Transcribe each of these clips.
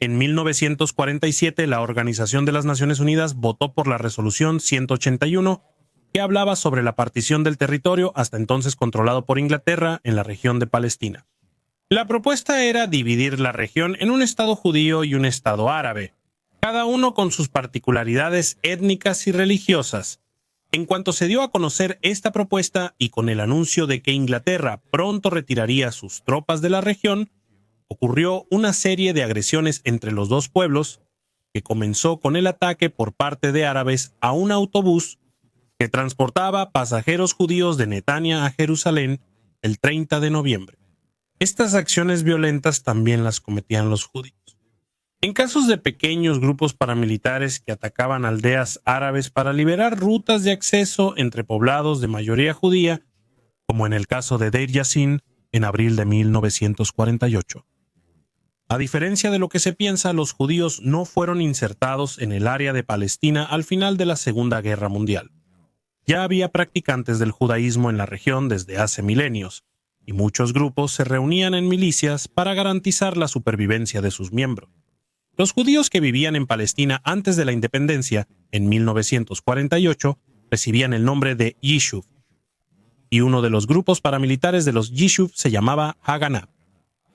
En 1947, la Organización de las Naciones Unidas votó por la Resolución 181, que hablaba sobre la partición del territorio hasta entonces controlado por Inglaterra en la región de Palestina. La propuesta era dividir la región en un estado judío y un estado árabe, cada uno con sus particularidades étnicas y religiosas. En cuanto se dio a conocer esta propuesta y con el anuncio de que Inglaterra pronto retiraría sus tropas de la región, ocurrió una serie de agresiones entre los dos pueblos, que comenzó con el ataque por parte de árabes a un autobús que transportaba pasajeros judíos de Netanya a Jerusalén el 30 de noviembre. Estas acciones violentas también las cometían los judíos. En casos de pequeños grupos paramilitares que atacaban aldeas árabes para liberar rutas de acceso entre poblados de mayoría judía, como en el caso de Deir Yassin en abril de 1948. A diferencia de lo que se piensa, los judíos no fueron insertados en el área de Palestina al final de la Segunda Guerra Mundial. Ya había practicantes del judaísmo en la región desde hace milenios, y muchos grupos se reunían en milicias para garantizar la supervivencia de sus miembros. Los judíos que vivían en Palestina antes de la independencia, en 1948, recibían el nombre de Yishuv, y uno de los grupos paramilitares de los Yishuv se llamaba Haganah.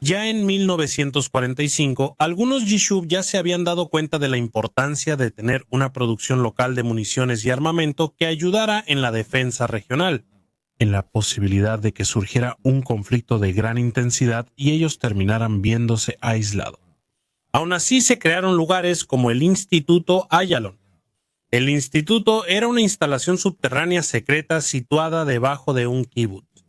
Ya en 1945, algunos Yishuv ya se habían dado cuenta de la importancia de tener una producción local de municiones y armamento que ayudara en la defensa regional, en la posibilidad de que surgiera un conflicto de gran intensidad y ellos terminaran viéndose aislados. Aún así, se crearon lugares como el Instituto Ayalon. El instituto era una instalación subterránea secreta situada debajo de un kibutz,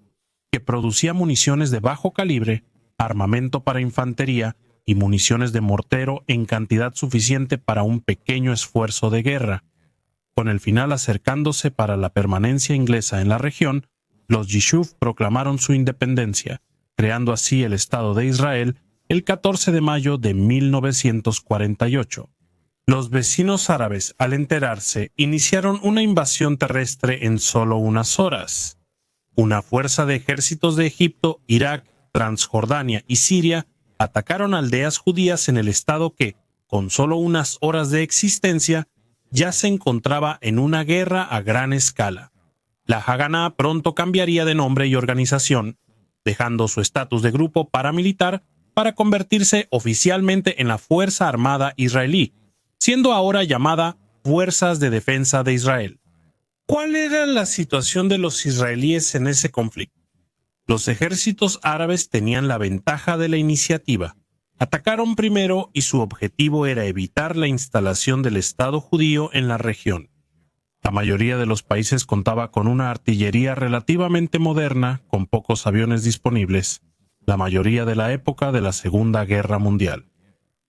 que producía municiones de bajo calibre, armamento para infantería y municiones de mortero en cantidad suficiente para un pequeño esfuerzo de guerra. Con el final acercándose para la permanencia inglesa en la región, los Yishuv proclamaron su independencia, creando así el Estado de Israel el 14 de mayo de 1948. Los vecinos árabes, al enterarse, iniciaron una invasión terrestre en solo unas horas. Una fuerza de ejércitos de Egipto, Irak, Transjordania y Siria atacaron aldeas judías en el estado que, con solo unas horas de existencia, ya se encontraba en una guerra a gran escala. La Haganah pronto cambiaría de nombre y organización, dejando su estatus de grupo paramilitar para convertirse oficialmente en la Fuerza Armada Israelí, siendo ahora llamada Fuerzas de Defensa de Israel. ¿Cuál era la situación de los israelíes en ese conflicto? Los ejércitos árabes tenían la ventaja de la iniciativa. Atacaron primero y su objetivo era evitar la instalación del Estado judío en la región. La mayoría de los países contaba con una artillería relativamente moderna, con pocos aviones disponibles, la mayoría de la época de la Segunda Guerra Mundial.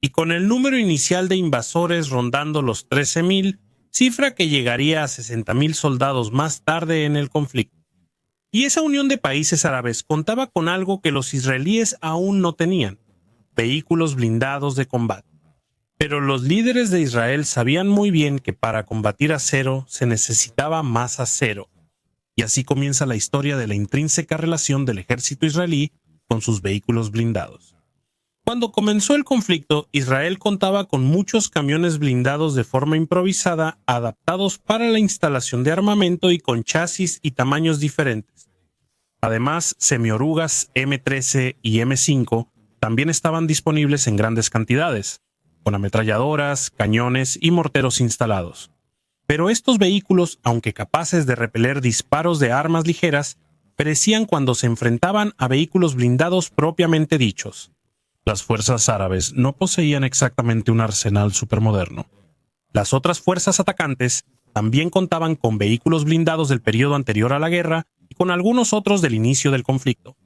Y con el número inicial de invasores rondando los 13,000, cifra que llegaría a 60,000 soldados más tarde en el conflicto. Y esa unión de países árabes contaba con algo que los israelíes aún no tenían: vehículos blindados de combate. Pero los líderes de Israel sabían muy bien que para combatir acero se necesitaba más acero. Y así comienza la historia de la intrínseca relación del ejército israelí con sus vehículos blindados. Cuando comenzó el conflicto, Israel contaba con muchos camiones blindados de forma improvisada, adaptados para la instalación de armamento y con chasis y tamaños diferentes. Además, semiorugas M13 y M5 también estaban disponibles en grandes cantidades, con ametralladoras, cañones y morteros instalados. Pero estos vehículos, aunque capaces de repeler disparos de armas ligeras, perecían cuando se enfrentaban a vehículos blindados propiamente dichos. Las fuerzas árabes no poseían exactamente un arsenal supermoderno. Las otras fuerzas atacantes también contaban con vehículos blindados del periodo anterior a la guerra y con algunos otros del inicio del conflicto.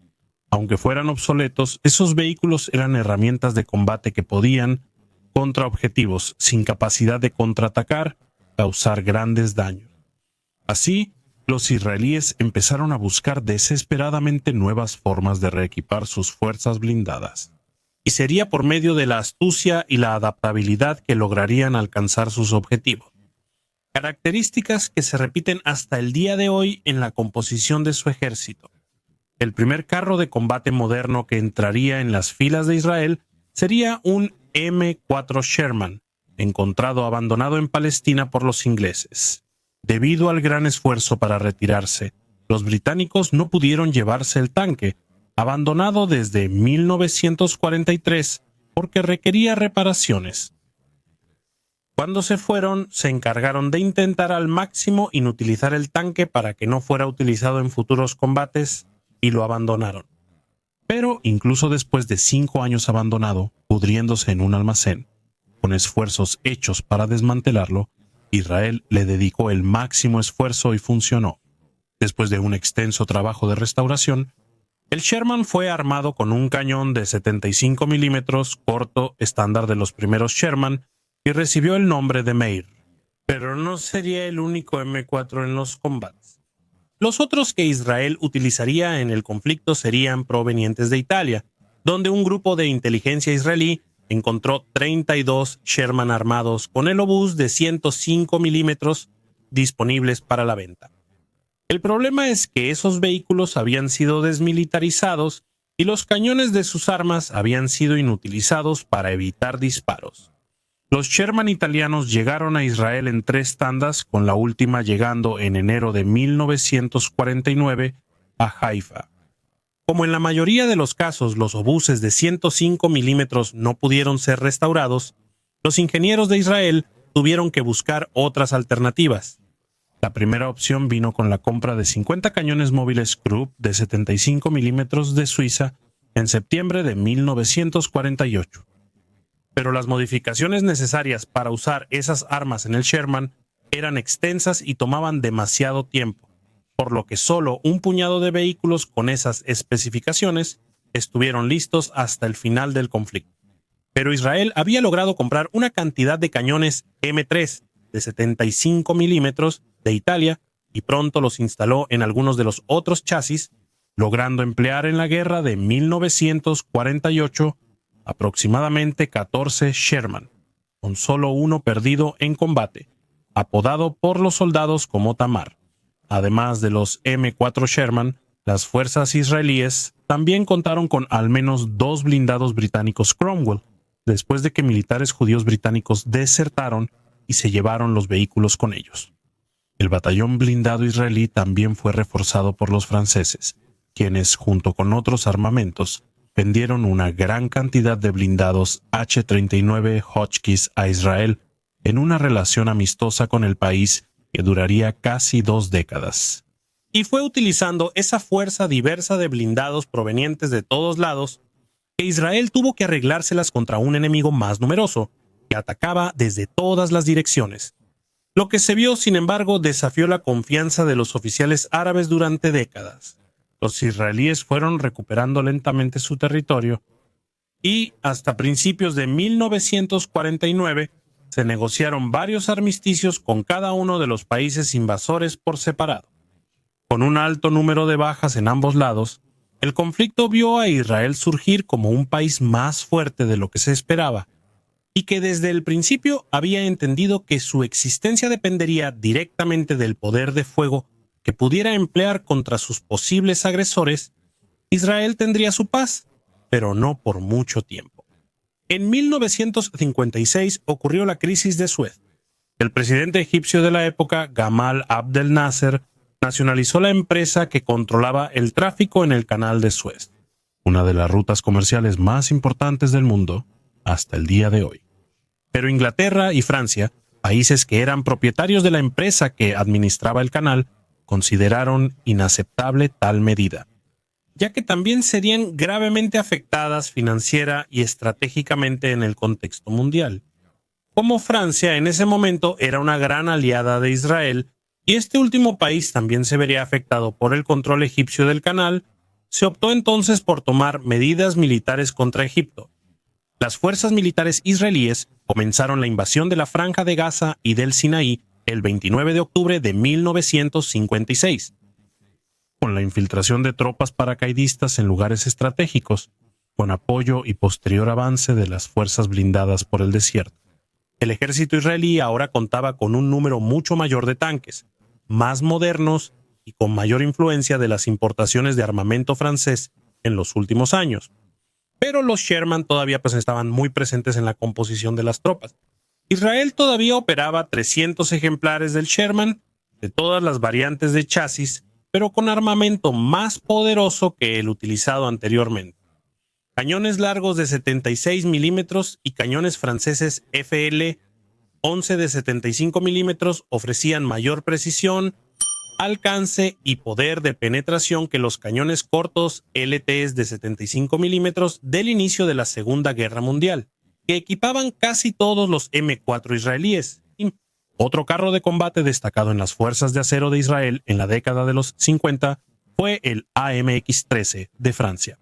Aunque fueran obsoletos, esos vehículos eran herramientas de combate que podían, contra objetivos sin capacidad de contraatacar, causar grandes daños. Así, los israelíes empezaron a buscar desesperadamente nuevas formas de reequipar sus fuerzas blindadas. Y sería por medio de la astucia y la adaptabilidad que lograrían alcanzar sus objetivos. Características que se repiten hasta el día de hoy en la composición de su ejército. El primer carro de combate moderno que entraría en las filas de Israel sería un M4 Sherman, encontrado abandonado en Palestina por los ingleses. Debido al gran esfuerzo para retirarse, los británicos no pudieron llevarse el tanque, abandonado desde 1943 porque requería reparaciones. Cuando se fueron, se encargaron de intentar al máximo inutilizar el tanque para que no fuera utilizado en futuros combates y lo abandonaron. Pero incluso después de 5 años abandonado, pudriéndose en un almacén, con esfuerzos hechos para desmantelarlo, Israel le dedicó el máximo esfuerzo y funcionó. Después de un extenso trabajo de restauración, el Sherman fue armado con un cañón de 75 milímetros corto estándar de los primeros Sherman y recibió el nombre de Meir. Pero no sería el único M4 en los combates. Los otros que Israel utilizaría en el conflicto serían provenientes de Italia, donde un grupo de inteligencia israelí encontró 32 Sherman armados con el obús de 105 milímetros disponibles para la venta. El problema es que esos vehículos habían sido desmilitarizados y los cañones de sus armas habían sido inutilizados para evitar disparos. Los Sherman italianos llegaron a Israel en 3 tandas, con la última llegando en enero de 1949 a Haifa. Como en la mayoría de los casos los obuses de 105 milímetros no pudieron ser restaurados, los ingenieros de Israel tuvieron que buscar otras alternativas. La primera opción vino con la compra de 50 cañones móviles Krupp de 75 milímetros de Suiza en septiembre de 1948. Pero las modificaciones necesarias para usar esas armas en el Sherman eran extensas y tomaban demasiado tiempo, por lo que solo un puñado de vehículos con esas especificaciones estuvieron listos hasta el final del conflicto. Pero Israel había logrado comprar una cantidad de cañones M3 de 75 milímetros de Italia y pronto los instaló en algunos de los otros chasis, logrando emplear en la guerra de 1948 aproximadamente 14 Sherman, con solo uno perdido en combate, apodado por los soldados como Tamar. Además de los M4 Sherman, las fuerzas israelíes también contaron con al menos 2 blindados británicos Cromwell, después de que militares judíos británicos desertaron y se llevaron los vehículos con ellos. El batallón blindado israelí también fue reforzado por los franceses, quienes, junto con otros armamentos, vendieron una gran cantidad de blindados H-39 Hotchkiss a Israel en una relación amistosa con el país que duraría casi 2 décadas. Y fue utilizando esa fuerza diversa de blindados provenientes de todos lados que Israel tuvo que arreglárselas contra un enemigo más numeroso, que atacaba desde todas las direcciones. Lo que se vio, sin embargo, desafió la confianza de los oficiales árabes durante décadas. Los israelíes fueron recuperando lentamente su territorio y, hasta principios de 1949, se negociaron varios armisticios con cada uno de los países invasores por separado. Con un alto número de bajas en ambos lados, el conflicto vio a Israel surgir como un país más fuerte de lo que se esperaba y que desde el principio había entendido que su existencia dependería directamente del poder de fuego que pudiera emplear contra sus posibles agresores. Israel tendría su paz, pero no por mucho tiempo. En 1956 ocurrió la crisis de Suez. El presidente egipcio de la época, Gamal Abdel Nasser, nacionalizó la empresa que controlaba el tráfico en el canal de Suez, una de las rutas comerciales más importantes del mundo hasta el día de hoy. Pero Inglaterra y Francia, países que eran propietarios de la empresa que administraba el canal, consideraron inaceptable tal medida, ya que también serían gravemente afectadas financiera y estratégicamente en el contexto mundial. Como Francia en ese momento era una gran aliada de Israel, y este último país también se vería afectado por el control egipcio del canal, se optó entonces por tomar medidas militares contra Egipto. Las fuerzas militares israelíes comenzaron la invasión de la Franja de Gaza y del Sinaí el 29 de octubre de 1956, con la infiltración de tropas paracaidistas en lugares estratégicos, con apoyo y posterior avance de las fuerzas blindadas por el desierto. El ejército israelí ahora contaba con un número mucho mayor de tanques, más modernos y con mayor influencia de las importaciones de armamento francés en los últimos años. pero los Sherman todavía estaban muy presentes en la composición de las tropas. Israel todavía operaba 300 ejemplares del Sherman, de todas las variantes de chasis, pero con armamento más poderoso que el utilizado anteriormente. Cañones largos de 76 milímetros y cañones franceses FL-11 de 75 milímetros ofrecían mayor precisión, alcance y poder de penetración que los cañones cortos LTs de 75 milímetros del inicio de la Segunda Guerra Mundial, que equipaban casi todos los M4 israelíes. Otro carro de combate destacado en las fuerzas de acero de Israel en la década de los 50 fue el AMX-13 de Francia.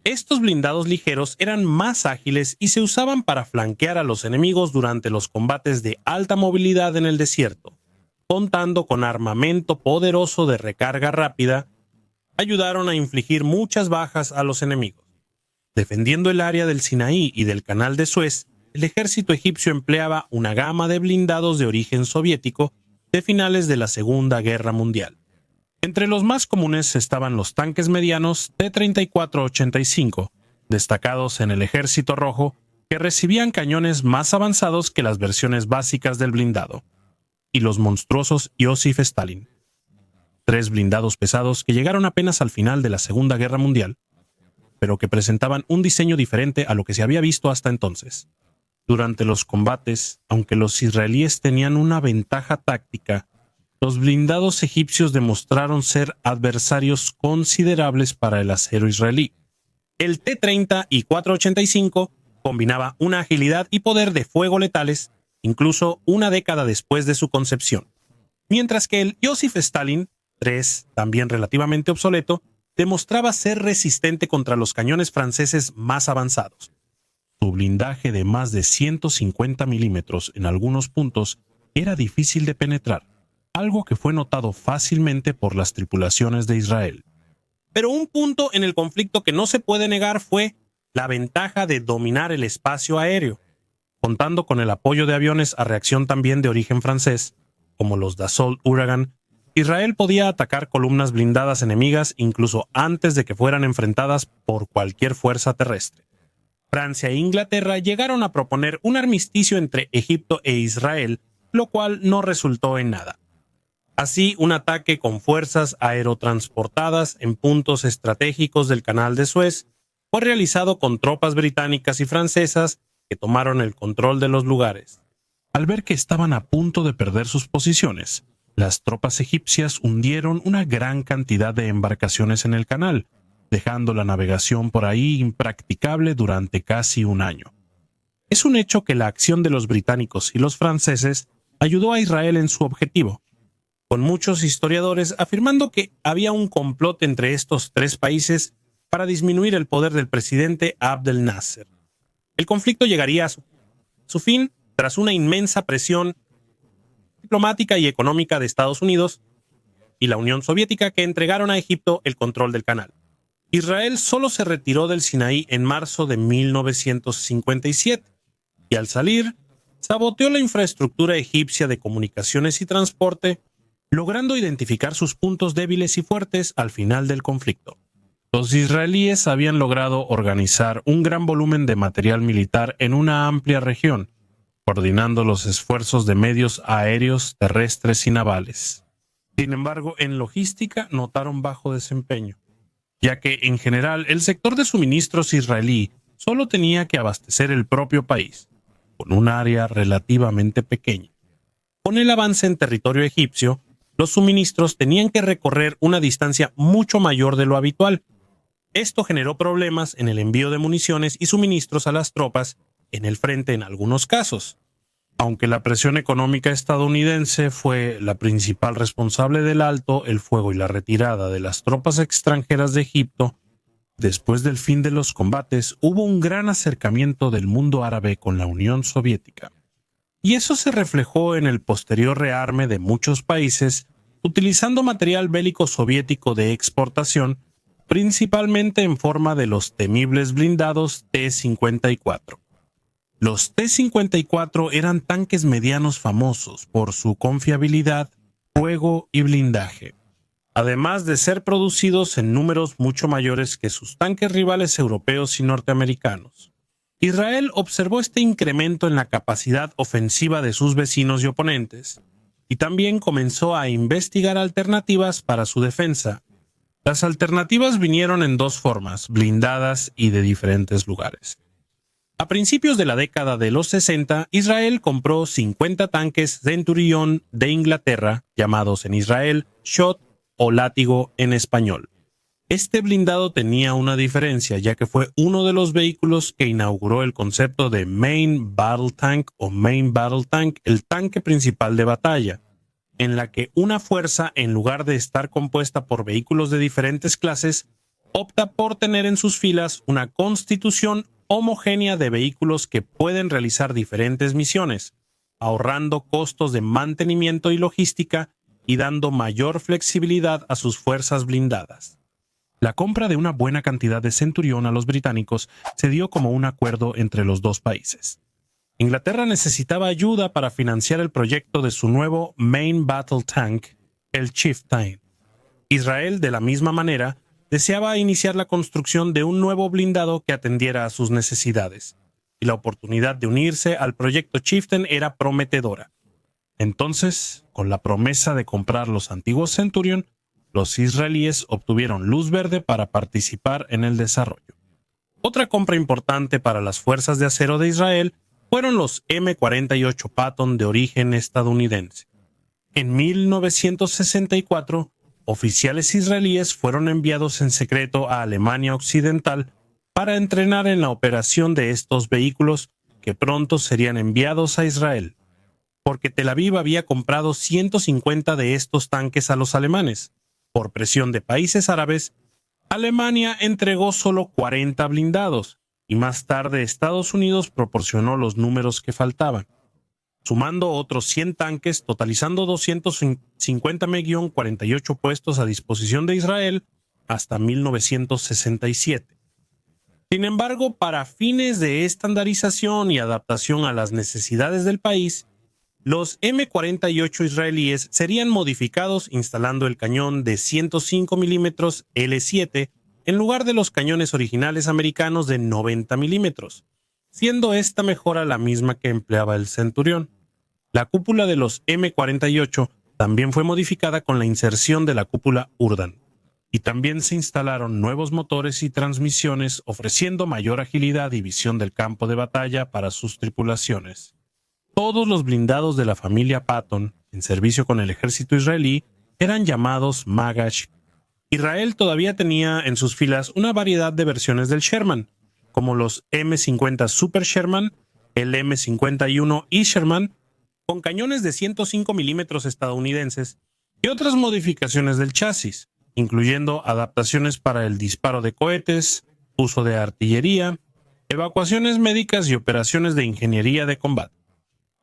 Estos blindados ligeros eran más ágiles y se usaban para flanquear a los enemigos durante los combates de alta movilidad en el desierto. Contando con armamento poderoso de recarga rápida, ayudaron a infligir muchas bajas a los enemigos. Defendiendo el área del Sinaí y del Canal de Suez, el ejército egipcio empleaba una gama de blindados de origen soviético de finales de la Segunda Guerra Mundial. Entre los más comunes estaban los tanques medianos T-34-85, destacados en el Ejército Rojo, que recibían cañones más avanzados que las versiones básicas del blindado, y los monstruosos Iosif Stalin, 3 blindados pesados que llegaron apenas al final de la Segunda Guerra Mundial, pero que presentaban un diseño diferente a lo que se había visto hasta entonces. Durante los combates, aunque los israelíes tenían una ventaja táctica, los blindados egipcios demostraron ser adversarios considerables para el acero israelí. El T-30 y 485 combinaba una agilidad y poder de fuego letales, incluso una década después de su concepción, mientras que el Iosif Stalin, 3, también relativamente obsoleto, demostraba ser resistente contra los cañones franceses más avanzados. Su blindaje de más de 150 milímetros en algunos puntos era difícil de penetrar, algo que fue notado fácilmente por las tripulaciones de Israel. Pero un punto en el conflicto que no se puede negar fue la ventaja de dominar el espacio aéreo. Contando con el apoyo de aviones a reacción también de origen francés, como los Dassault Ouragan, Israel podía atacar columnas blindadas enemigas incluso antes de que fueran enfrentadas por cualquier fuerza terrestre. Francia e Inglaterra llegaron a proponer un armisticio entre Egipto e Israel, lo cual no resultó en nada. Así, un ataque con fuerzas aerotransportadas en puntos estratégicos del Canal de Suez fue realizado con tropas británicas y francesas que tomaron el control de los lugares. Al ver que estaban a punto de perder sus posiciones, las tropas egipcias hundieron una gran cantidad de embarcaciones en el canal, dejando la navegación por ahí impracticable durante casi un año. Es un hecho que la acción de los británicos y los franceses ayudó a Israel en su objetivo, con muchos historiadores afirmando que había un complot entre estos 3 países para disminuir el poder del presidente Abdel Nasser. El conflicto llegaría a su fin tras una inmensa presión diplomática y económica de Estados Unidos y la Unión Soviética, que entregaron a Egipto el control del canal. Israel solo se retiró del Sinaí en marzo de 1957 y al salir saboteó la infraestructura egipcia de comunicaciones y transporte, logrando identificar sus puntos débiles y fuertes al final del conflicto. Los israelíes habían logrado organizar un gran volumen de material militar en una amplia región, coordinando los esfuerzos de medios aéreos, terrestres y navales. Sin embargo, en logística notaron bajo desempeño, ya que en general el sector de suministros israelí solo tenía que abastecer el propio país, con un área relativamente pequeña. Con el avance en territorio egipcio, los suministros tenían que recorrer una distancia mucho mayor de lo habitual. Esto generó problemas en el envío de municiones y suministros a las tropas en el frente en algunos casos. Aunque la presión económica estadounidense fue la principal responsable del alto el fuego y la retirada de las tropas extranjeras de Egipto, después del fin de los combates hubo un gran acercamiento del mundo árabe con la Unión Soviética. Y eso se reflejó en el posterior rearme de muchos países utilizando material bélico soviético de exportación, principalmente en forma de los temibles blindados T-54. Los T-54 eran tanques medianos famosos por su confiabilidad, fuego y blindaje. además de ser producidos en números mucho mayores que sus tanques rivales europeos y norteamericanos. Israel observó este incremento en la capacidad ofensiva de sus vecinos y oponentes, y también comenzó a investigar alternativas para su defensa. Las alternativas vinieron en dos formas, blindadas y de diferentes lugares. A principios de la década de los 60, Israel compró 50 tanques Centurion de Inglaterra, llamados en Israel Shot o látigo en español. Este blindado tenía una diferencia, ya que fue uno de los vehículos que inauguró el concepto de Main Battle Tank o Main Battle Tank, el tanque principal de batalla, en la que una fuerza, en lugar de estar compuesta por vehículos de diferentes clases, opta por tener en sus filas una constitución homogénea de vehículos que pueden realizar diferentes misiones, ahorrando costos de mantenimiento y logística y dando mayor flexibilidad a sus fuerzas blindadas. La compra de una buena cantidad de Centurion a los británicos se dio como un acuerdo entre los dos países. Inglaterra necesitaba ayuda para financiar el proyecto de su nuevo Main Battle Tank, el Chieftain. Israel, de la misma manera, deseaba iniciar la construcción de un nuevo blindado que atendiera a sus necesidades, y la oportunidad de unirse al proyecto Chieftain era prometedora. Entonces, con la promesa de comprar los antiguos Centurion, los israelíes obtuvieron luz verde para participar en el desarrollo. Otra compra importante para las fuerzas de acero de Israel fueron los M48 Patton de origen estadounidense. En 1964, oficiales israelíes fueron enviados en secreto a Alemania Occidental para entrenar en la operación de estos vehículos que pronto serían enviados a Israel, porque Tel Aviv había comprado 150 de estos tanques a los alemanes. Por presión de países árabes, Alemania entregó solo 40 blindados, y más tarde Estados Unidos proporcionó los números que faltaban, sumando otros 100 tanques, totalizando 250-48 puestos a disposición de Israel hasta 1967. Sin embargo, para fines de estandarización y adaptación a las necesidades del país, los M48 israelíes serían modificados instalando el cañón de 105 mm L7 en lugar de los cañones originales americanos de 90 mm, siendo esta mejora la misma que empleaba el Centurion. La cúpula de los M48 también fue modificada con la inserción de la cúpula Urdan, y también se instalaron nuevos motores y transmisiones ofreciendo mayor agilidad y visión del campo de batalla para sus tripulaciones. Todos los blindados de la familia Patton, en servicio con el ejército israelí, eran llamados Magash. Israel todavía tenía en sus filas una variedad de versiones del Sherman, como los M50 Super Sherman, el M51 E Sherman, con cañones de 105 mm estadounidenses, y otras modificaciones del chasis, incluyendo adaptaciones para el disparo de cohetes, uso de artillería, evacuaciones médicas y operaciones de ingeniería de combate.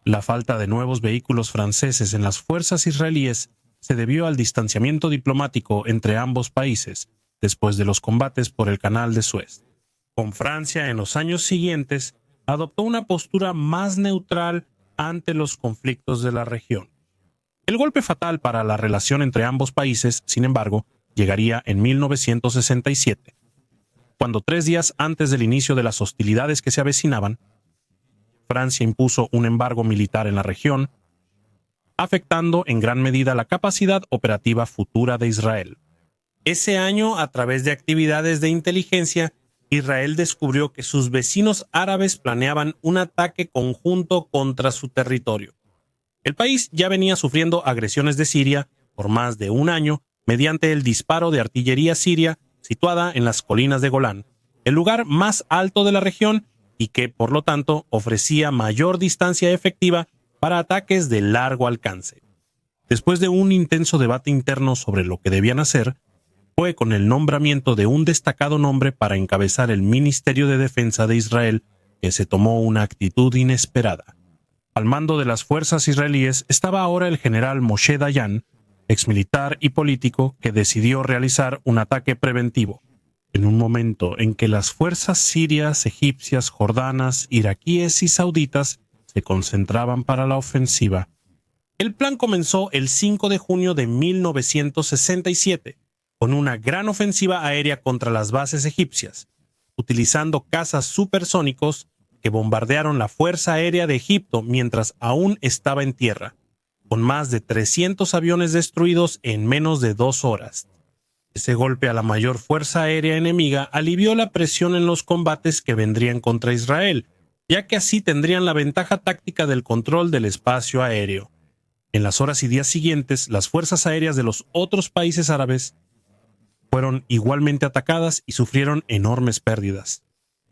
La falta de nuevos vehículos franceses en las fuerzas israelíes se debió al distanciamiento diplomático entre ambos países después de los combates por el Canal de Suez. Con Francia, en los años siguientes, adoptó una postura más neutral ante los conflictos de la región. El golpe fatal para la relación entre ambos países, sin embargo, llegaría en 1967, cuando 3 días antes del inicio de las hostilidades que se avecinaban, Francia impuso un embargo militar en la región, afectando en gran medida la capacidad operativa futura de Israel. Ese año, a través de actividades de inteligencia, Israel descubrió que sus vecinos árabes planeaban un ataque conjunto contra su territorio. El país ya venía sufriendo agresiones de Siria por más de un año mediante el disparo de artillería siria situada en las colinas de Golán, el lugar más alto de la región y que, por lo tanto, ofrecía mayor distancia efectiva para ataques de largo alcance. Después de un intenso debate interno sobre lo que debían hacer, fue con el nombramiento de un destacado nombre para encabezar el Ministerio de Defensa de Israel que se tomó una actitud inesperada. Al mando de las fuerzas israelíes estaba ahora el general Moshe Dayan, exmilitar y político que decidió realizar un ataque preventivo. En un momento en que las fuerzas sirias, egipcias, jordanas, iraquíes y sauditas se concentraban para la ofensiva, El plan comenzó el 5 de junio de 1967, con una gran ofensiva aérea contra las bases egipcias, utilizando cazas supersónicos que bombardearon la Fuerza Aérea de Egipto mientras aún estaba en tierra, con más de 300 aviones destruidos en menos de 2 horas. Ese golpe a la mayor fuerza aérea enemiga alivió la presión en los combates que vendrían contra Israel, ya que así tendrían la ventaja táctica del control del espacio aéreo. En las horas y días siguientes, las fuerzas aéreas de los otros países árabes fueron igualmente atacadas y sufrieron enormes pérdidas.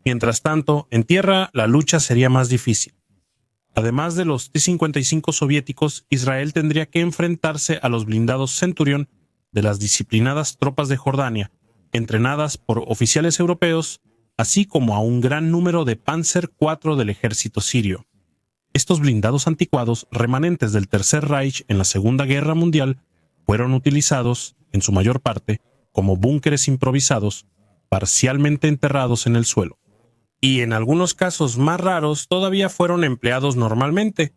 Mientras tanto, en tierra la lucha sería más difícil. Además de los T-55 soviéticos, Israel tendría que enfrentarse a los blindados Centurion de las disciplinadas tropas de Jordania, entrenadas por oficiales europeos, así como a un gran número de Panzer IV del ejército sirio. Estos blindados anticuados, remanentes del Tercer Reich en la Segunda Guerra Mundial, fueron utilizados, en su mayor parte, como búnkeres improvisados, parcialmente enterrados en el suelo. Y en algunos casos más raros todavía fueron empleados normalmente.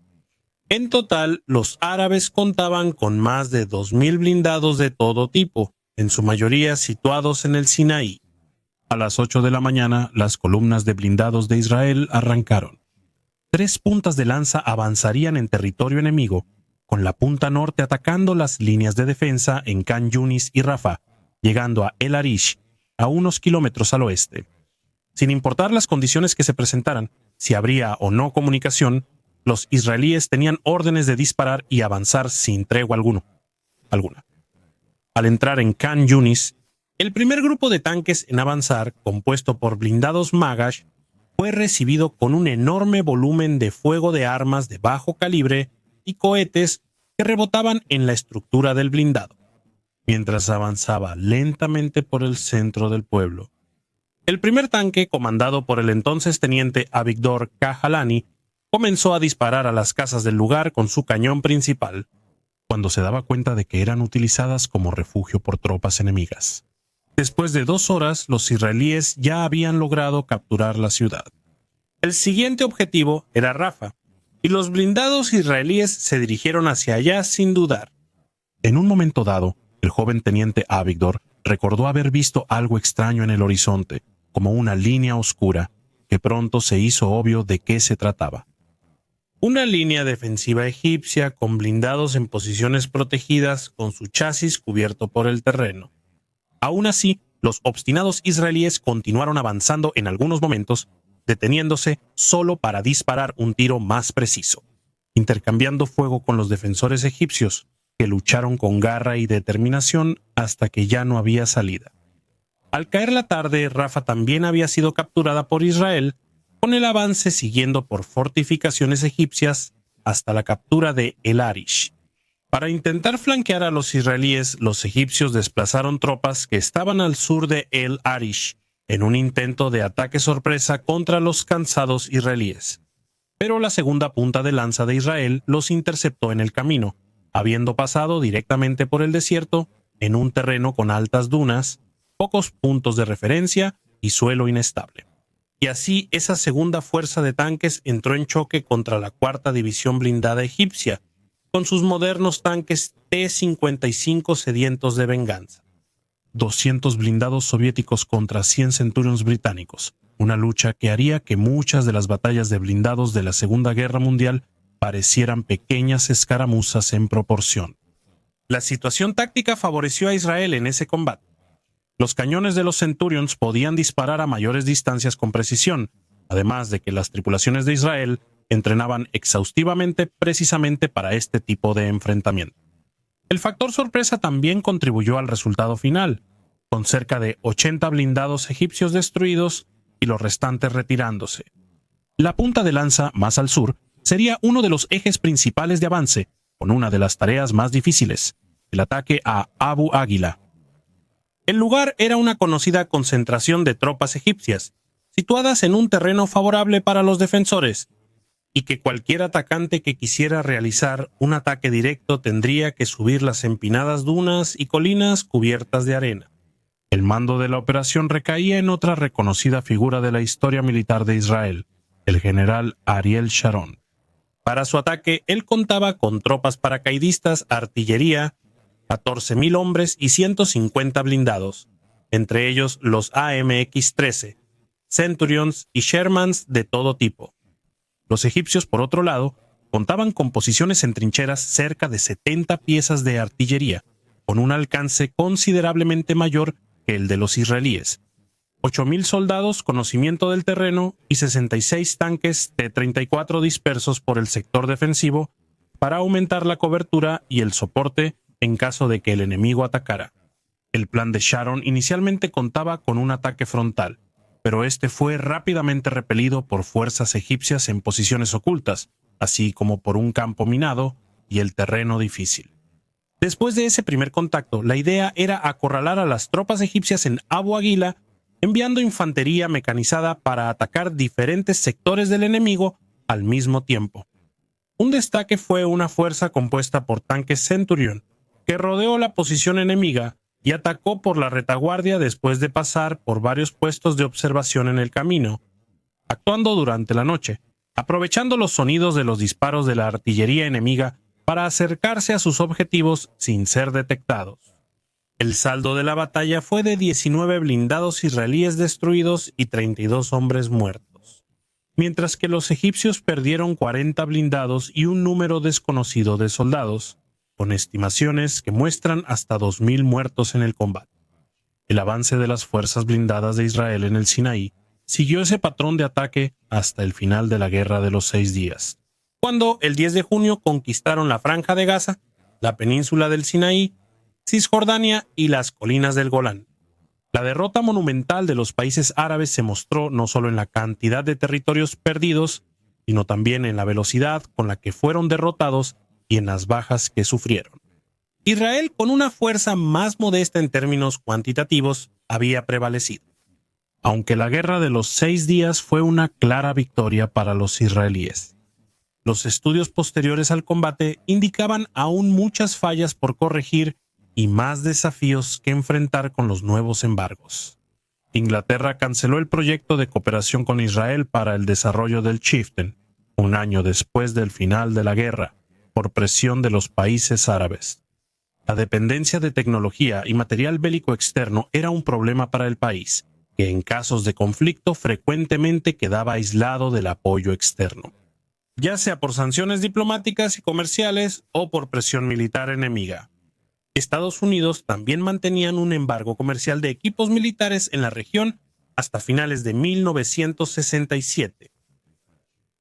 En total, los árabes contaban con más de 2.000 blindados de todo tipo, en su mayoría situados en el Sinaí. A las 8 de la mañana, las columnas de blindados de Israel arrancaron. 3 puntas de lanza avanzarían en territorio enemigo, con la punta norte atacando las líneas de defensa en Khan Yunis y Rafah, llegando a El Arish, a unos kilómetros al oeste. Sin importar las condiciones que se presentaran, si habría o no comunicación, los israelíes tenían órdenes de disparar y avanzar sin tregua alguna. Al entrar en Khan Yunis, el primer grupo de tanques en avanzar, compuesto por blindados Magash, fue recibido con un enorme volumen de fuego de armas de bajo calibre y cohetes que rebotaban en la estructura del blindado, mientras avanzaba lentamente por el centro del pueblo. El primer tanque, comandado por el entonces teniente Avigdor Kahalani, comenzó a disparar a las casas del lugar con su cañón principal, cuando se daba cuenta de que eran utilizadas como refugio por tropas enemigas. Después de 2 horas, los israelíes ya habían logrado capturar la ciudad. El siguiente objetivo era Rafah, y los blindados israelíes se dirigieron hacia allá sin dudar. En un momento dado, el joven teniente Avigdor recordó haber visto algo extraño en el horizonte, como una línea oscura, que pronto se hizo obvio de qué se trataba. Una línea defensiva egipcia con blindados en posiciones protegidas con su chasis cubierto por el terreno. Aún así, los obstinados israelíes continuaron avanzando en algunos momentos, deteniéndose solo para disparar un tiro más preciso, intercambiando fuego con los defensores egipcios, que lucharon con garra y determinación hasta que ya no había salida. Al caer la tarde, Rafah también había sido capturada por Israel, con el avance siguiendo por fortificaciones egipcias hasta la captura de El Arish. Para intentar flanquear a los israelíes, los egipcios desplazaron tropas que estaban al sur de El Arish, en un intento de ataque sorpresa contra los cansados israelíes. Pero la segunda punta de lanza de Israel los interceptó en el camino, habiendo pasado directamente por el desierto, en un terreno con altas dunas, pocos puntos de referencia y suelo inestable. Y así esa segunda fuerza de tanques entró en choque contra la 4ª División Blindada Egipcia, con sus modernos tanques T-55 sedientos de venganza. 200 blindados soviéticos contra 100 Centurions británicos, una lucha que haría que muchas de las batallas de blindados de la Segunda Guerra Mundial parecieran pequeñas escaramuzas en proporción. La situación táctica favoreció a Israel en ese combate. Los cañones de los Centurions podían disparar a mayores distancias con precisión, además de que las tripulaciones de Israel entrenaban exhaustivamente precisamente para este tipo de enfrentamiento. El factor sorpresa también contribuyó al resultado final, con cerca de 80 blindados egipcios destruidos y los restantes retirándose. La punta de lanza, más al sur, sería uno de los ejes principales de avance, con una de las tareas más difíciles, el ataque a Abu Águila. El lugar era una conocida concentración de tropas egipcias, situadas en un terreno favorable para los defensores, y que cualquier atacante que quisiera realizar un ataque directo tendría que subir las empinadas dunas y colinas cubiertas de arena. El mando de la operación recaía en otra reconocida figura de la historia militar de Israel, el general Ariel Sharon. Para su ataque, él contaba con tropas paracaidistas, artillería, 14,000 hombres y 150 blindados, entre ellos los AMX-13, Centurions y Shermans de todo tipo. Los egipcios, por otro lado, contaban con posiciones en trincheras cerca de 70 piezas de artillería, con un alcance considerablemente mayor que el de los israelíes, 8,000 soldados, conocimiento del terreno y 66 tanques T-34 dispersos por el sector defensivo para aumentar la cobertura y el soporte en caso de que el enemigo atacara. El plan de Sharon inicialmente contaba con un ataque frontal, pero este fue rápidamente repelido por fuerzas egipcias en posiciones ocultas, así como por un campo minado y el terreno difícil. Después de ese primer contacto, la idea era acorralar a las tropas egipcias en Abu Aguila, enviando infantería mecanizada para atacar diferentes sectores del enemigo al mismo tiempo. Un destaque fue una fuerza compuesta por tanques Centurion, que rodeó la posición enemiga y atacó por la retaguardia después de pasar por varios puestos de observación en el camino, actuando durante la noche, aprovechando los sonidos de los disparos de la artillería enemiga para acercarse a sus objetivos sin ser detectados. El saldo de la batalla fue de 19 blindados israelíes destruidos y 32 hombres muertos, mientras que los egipcios perdieron 40 blindados y un número desconocido de soldados, con estimaciones que muestran hasta 2,000 muertos en el combate. El avance de las fuerzas blindadas de Israel en el Sinaí siguió ese patrón de ataque hasta el final de la Guerra de los 6 días, cuando el 10 de junio conquistaron la Franja de Gaza, la península del Sinaí, Cisjordania y las colinas del Golán. La derrota monumental de los países árabes se mostró no solo en la cantidad de territorios perdidos, sino también en la velocidad con la que fueron derrotados y en las bajas que sufrieron. Israel, con una fuerza más modesta en términos cuantitativos, había prevalecido, aunque la guerra de los 6 días fue una clara victoria para los israelíes. Los estudios posteriores al combate indicaban aún muchas fallas por corregir y más desafíos que enfrentar con los nuevos embargos. Inglaterra canceló el proyecto de cooperación con Israel para el desarrollo del Chieftain, un año después del final de la guerra, por presión de los países árabes. La dependencia de tecnología y material bélico externo era un problema para el país, que en casos de conflicto frecuentemente quedaba aislado del apoyo externo, ya sea por sanciones diplomáticas y comerciales o por presión militar enemiga. Estados Unidos también mantenían un embargo comercial de equipos militares en la región hasta finales de 1967.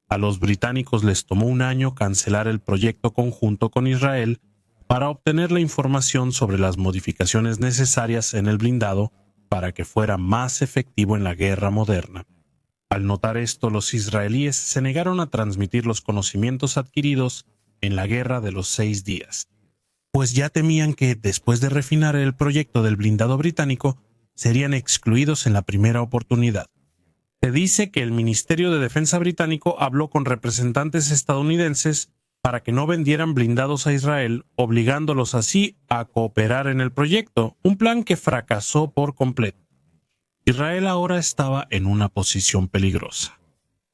A los británicos les tomó un año cancelar el proyecto conjunto con Israel para obtener la información sobre las modificaciones necesarias en el blindado para que fuera más efectivo en la guerra moderna. Al notar esto, los israelíes se negaron a transmitir los conocimientos adquiridos en la guerra de los 6 días, pues ya temían que, después de refinar el proyecto del blindado británico, serían excluidos en la primera oportunidad. Se dice que el Ministerio de Defensa británico habló con representantes estadounidenses para que no vendieran blindados a Israel, obligándolos así a cooperar en el proyecto, un plan que fracasó por completo. Israel ahora estaba en una posición peligrosa.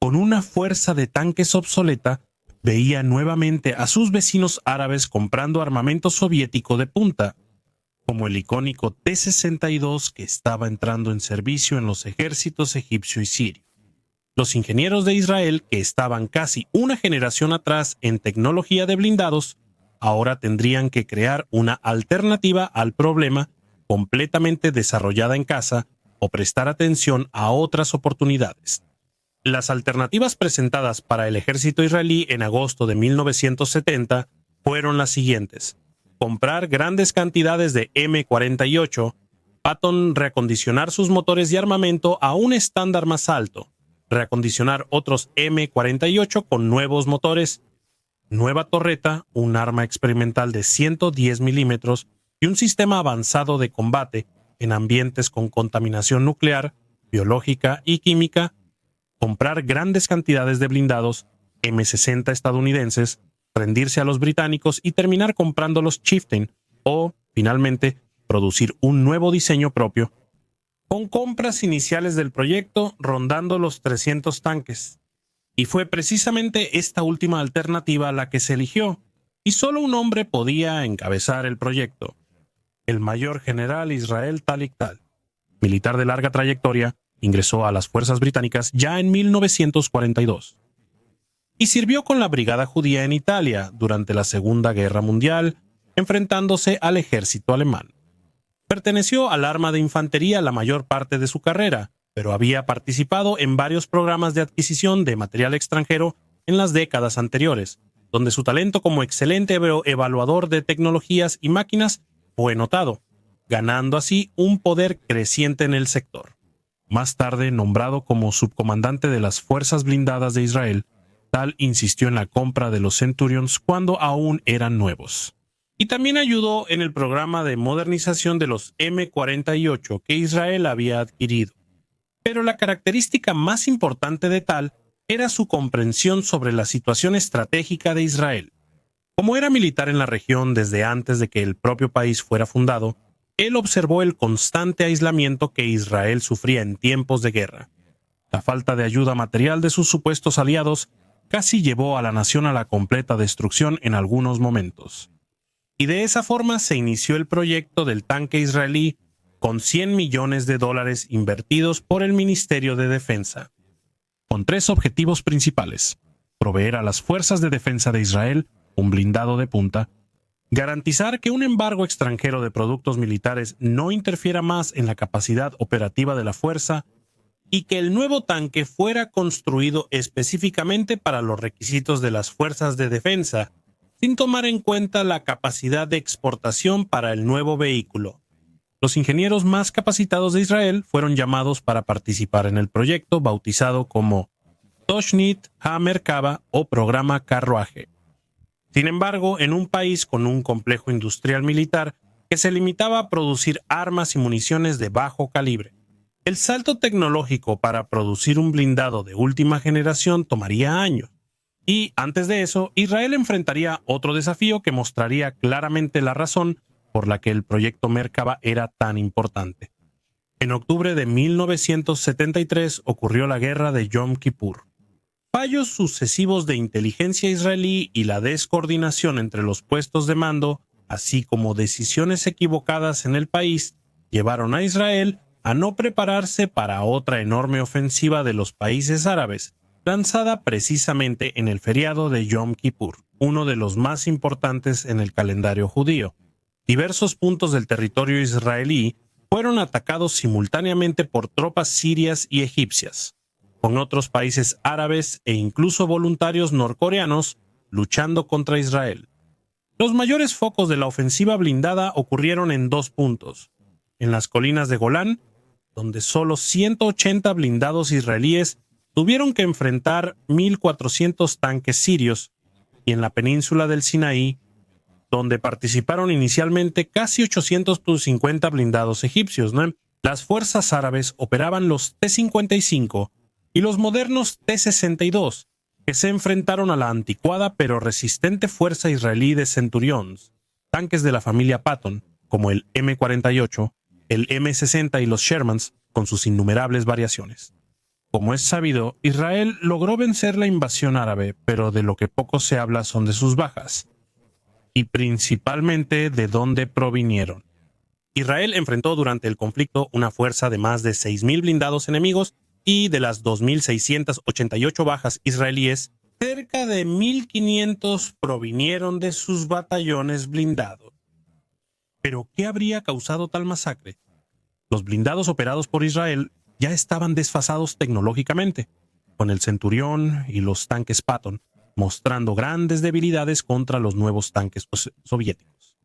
Con una fuerza de tanques obsoleta, veía nuevamente a sus vecinos árabes comprando armamento soviético de punta, como el icónico T-62 que estaba entrando en servicio en los ejércitos egipcio y sirio. Los ingenieros de Israel, que estaban casi una generación atrás en tecnología de blindados, ahora tendrían que crear una alternativa al problema completamente desarrollada en casa o prestar atención a otras oportunidades. Las alternativas presentadas para el ejército israelí en agosto de 1970 fueron las siguientes: comprar grandes cantidades de M48, Patton reacondicionar sus motores de armamento a un estándar más alto, reacondicionar otros M48 con nuevos motores, nueva torreta, un arma experimental de 110 milímetros y un sistema avanzado de combate en ambientes con contaminación nuclear, biológica y química, comprar grandes cantidades de blindados M60 estadounidenses, rendirse a los británicos y terminar comprando los Chieftain o, finalmente, producir un nuevo diseño propio, con compras iniciales del proyecto rondando los 300 tanques. Y fue precisamente esta última alternativa la que se eligió, y solo un hombre podía encabezar el proyecto: el mayor general Israel Talik Tal. Militar de larga trayectoria, ingresó a las fuerzas británicas ya en 1942 y sirvió con la Brigada Judía en Italia durante la Segunda Guerra Mundial, enfrentándose al ejército alemán. Perteneció al arma de infantería la mayor parte de su carrera, pero había participado en varios programas de adquisición de material extranjero en las décadas anteriores, donde su talento como excelente evaluador de tecnologías y máquinas fue notado, ganando así un poder creciente en el sector. Más tarde nombrado como subcomandante de las fuerzas blindadas de Israel, Tal insistió en la compra de los Centurions cuando aún eran nuevos. Y también ayudó en el programa de modernización de los M48 que Israel había adquirido. Pero la característica más importante de Tal era su comprensión sobre la situación estratégica de Israel. Como era militar en la región desde antes de que el propio país fuera fundado, él observó el constante aislamiento que Israel sufría en tiempos de guerra. La falta de ayuda material de sus supuestos aliados casi llevó a la nación a la completa destrucción en algunos momentos. Y de esa forma se inició el proyecto del tanque israelí con $100 millones invertidos por el Ministerio de Defensa, con 3 objetivos principales: proveer a las fuerzas de defensa de Israel un blindado de punta, garantizar que un embargo extranjero de productos militares no interfiera más en la capacidad operativa de la fuerza, y que el nuevo tanque fuera construido específicamente para los requisitos de las fuerzas de defensa, sin tomar en cuenta la capacidad de exportación para el nuevo vehículo. Los ingenieros más capacitados de Israel fueron llamados para participar en el proyecto bautizado como Toshnit HaMerkava o Programa Carruaje. Sin embargo, en un país con un complejo industrial militar que se limitaba a producir armas y municiones de bajo calibre, el salto tecnológico para producir un blindado de última generación tomaría años. Y antes de eso, Israel enfrentaría otro desafío que mostraría claramente la razón por la que el proyecto Merkava era tan importante. En octubre de 1973 ocurrió la guerra de Yom Kippur. Fallos sucesivos de inteligencia israelí y la descoordinación entre los puestos de mando, así como decisiones equivocadas en el país, llevaron a Israel a no prepararse para otra enorme ofensiva de los países árabes, lanzada precisamente en el feriado de Yom Kippur, uno de los más importantes en el calendario judío. Diversos puntos del territorio israelí fueron atacados simultáneamente por tropas sirias y egipcias, con otros países árabes e incluso voluntarios norcoreanos luchando contra Israel. Los mayores focos de la ofensiva blindada ocurrieron en 2 puntos: en las colinas de Golán, donde solo 180 blindados israelíes tuvieron que enfrentar 1.400 tanques sirios, y en la península del Sinaí, donde participaron inicialmente casi 850 blindados egipcios, ¿no? Las fuerzas árabes operaban los T-55 y los modernos T-62, que se enfrentaron a la anticuada pero resistente fuerza israelí de Centurions, tanques de la familia Patton, como el M48, el M60 y los Shermans, con sus innumerables variaciones. Como es sabido, Israel logró vencer la invasión árabe, pero de lo que poco se habla son de sus bajas, y principalmente de dónde provinieron. Israel enfrentó durante el conflicto una fuerza de más de 6.000 blindados enemigos, y de las 2.688 bajas israelíes, cerca de 1.500 provinieron de sus batallones blindados. ¿Pero qué habría causado tal masacre? Los blindados operados por Israel ya estaban desfasados tecnológicamente, con el Centurión y los tanques Patton mostrando grandes debilidades contra los nuevos tanques soviéticos.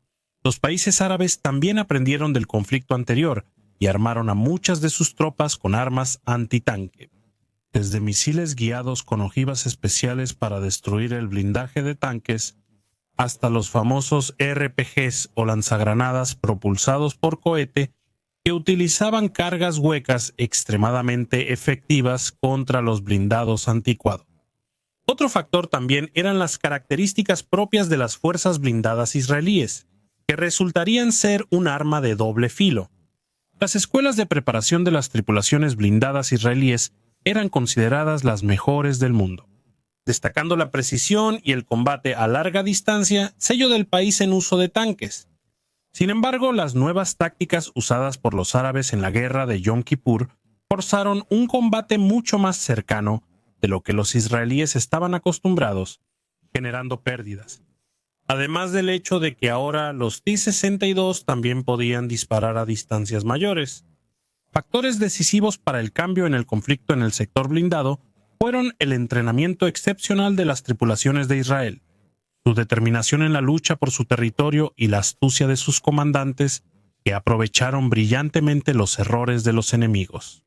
Los países árabes también aprendieron del conflicto anterior y armaron a muchas de sus tropas con armas antitanque, desde misiles guiados con ojivas especiales para destruir el blindaje de tanques, hasta los famosos RPGs o lanzagranadas propulsados por cohete que utilizaban cargas huecas extremadamente efectivas contra los blindados anticuados. Otro factor también eran las características propias de las fuerzas blindadas israelíes, que resultarían ser un arma de doble filo. Las escuelas de preparación de las tripulaciones blindadas israelíes eran consideradas las mejores del mundo. destacando la precisión y el combate a larga distancia, sello del país en uso de tanques. Sin embargo, las nuevas tácticas usadas por los árabes en la guerra de Yom Kippur forzaron un combate mucho más cercano de lo que los israelíes estaban acostumbrados, generando pérdidas. Además del hecho de que ahora los T-62 también podían disparar a distancias mayores. Factores decisivos para el cambio en el conflicto en el sector blindado fueron el entrenamiento excepcional de las tripulaciones de Israel, su determinación en la lucha por su territorio y la astucia de sus comandantes, que aprovecharon brillantemente los errores de los enemigos.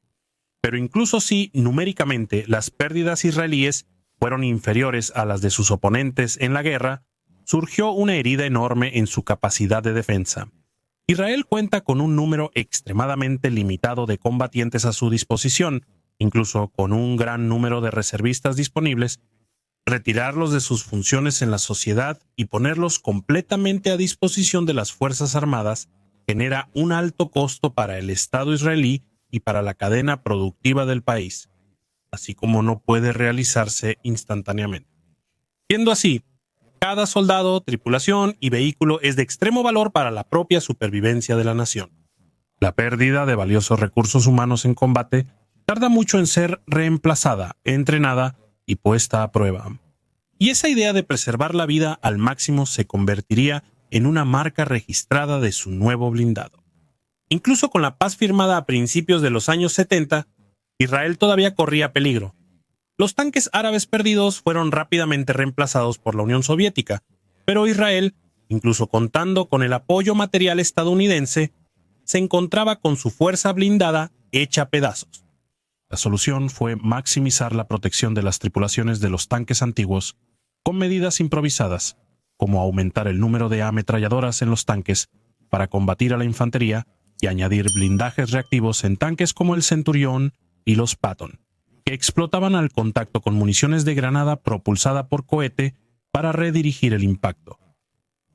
Pero incluso si, numéricamente, las pérdidas israelíes fueron inferiores a las de sus oponentes en la guerra, surgió una herida enorme en su capacidad de defensa. Israel cuenta con un número extremadamente limitado de combatientes a su disposición, incluso con un gran número de reservistas disponibles. Retirarlos de sus funciones en la sociedad y ponerlos completamente a disposición de las Fuerzas Armadas genera un alto costo para el Estado israelí y para la cadena productiva del país, así como no puede realizarse instantáneamente. Siendo así, cada soldado, tripulación y vehículo es de extremo valor para la propia supervivencia de la nación. La pérdida de valiosos recursos humanos en combate tarda mucho en ser reemplazada, entrenada y puesta a prueba. Y esa idea de preservar la vida al máximo se convertiría en una marca registrada de su nuevo blindado. Incluso con la paz firmada a principios de los años 70, Israel todavía corría peligro. Los tanques árabes perdidos fueron rápidamente reemplazados por la Unión Soviética, pero Israel, incluso contando con el apoyo material estadounidense, se encontraba con su fuerza blindada hecha a pedazos. La solución fue maximizar la protección de las tripulaciones de los tanques antiguos con medidas improvisadas, como aumentar el número de ametralladoras en los tanques para combatir a la infantería y añadir blindajes reactivos en tanques como el Centurión y los Patton, que explotaban al contacto con municiones de granada propulsada por cohete para redirigir el impacto.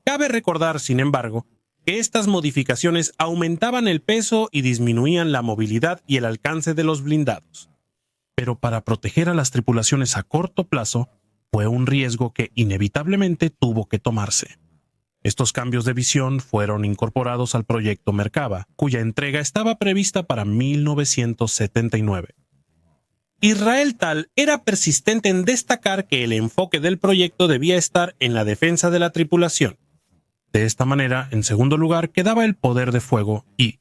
Cabe recordar, sin embargo, que estas modificaciones aumentaban el peso y disminuían la movilidad y el alcance de los blindados. Pero para proteger a las tripulaciones a corto plazo, fue un riesgo que inevitablemente tuvo que tomarse. Estos cambios de visión fueron incorporados al proyecto Merkava, cuya entrega estaba prevista para 1979. Israel Tal era persistente en destacar que el enfoque del proyecto debía estar en la defensa de la tripulación. De esta manera, en segundo lugar, quedaba el poder de fuego y,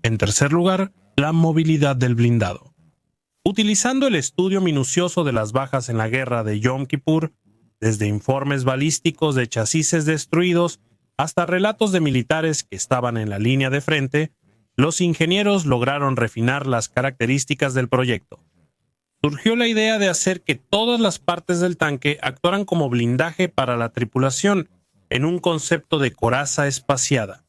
en tercer lugar, la movilidad del blindado. Utilizando el estudio minucioso de las bajas en la guerra de Yom Kippur, desde informes balísticos de chasis destruidos hasta relatos de militares que estaban en la línea de frente, los ingenieros lograron refinar las características del proyecto. Surgió la idea de hacer que todas las partes del tanque actuaran como blindaje para la tripulación, en un concepto de coraza espaciada.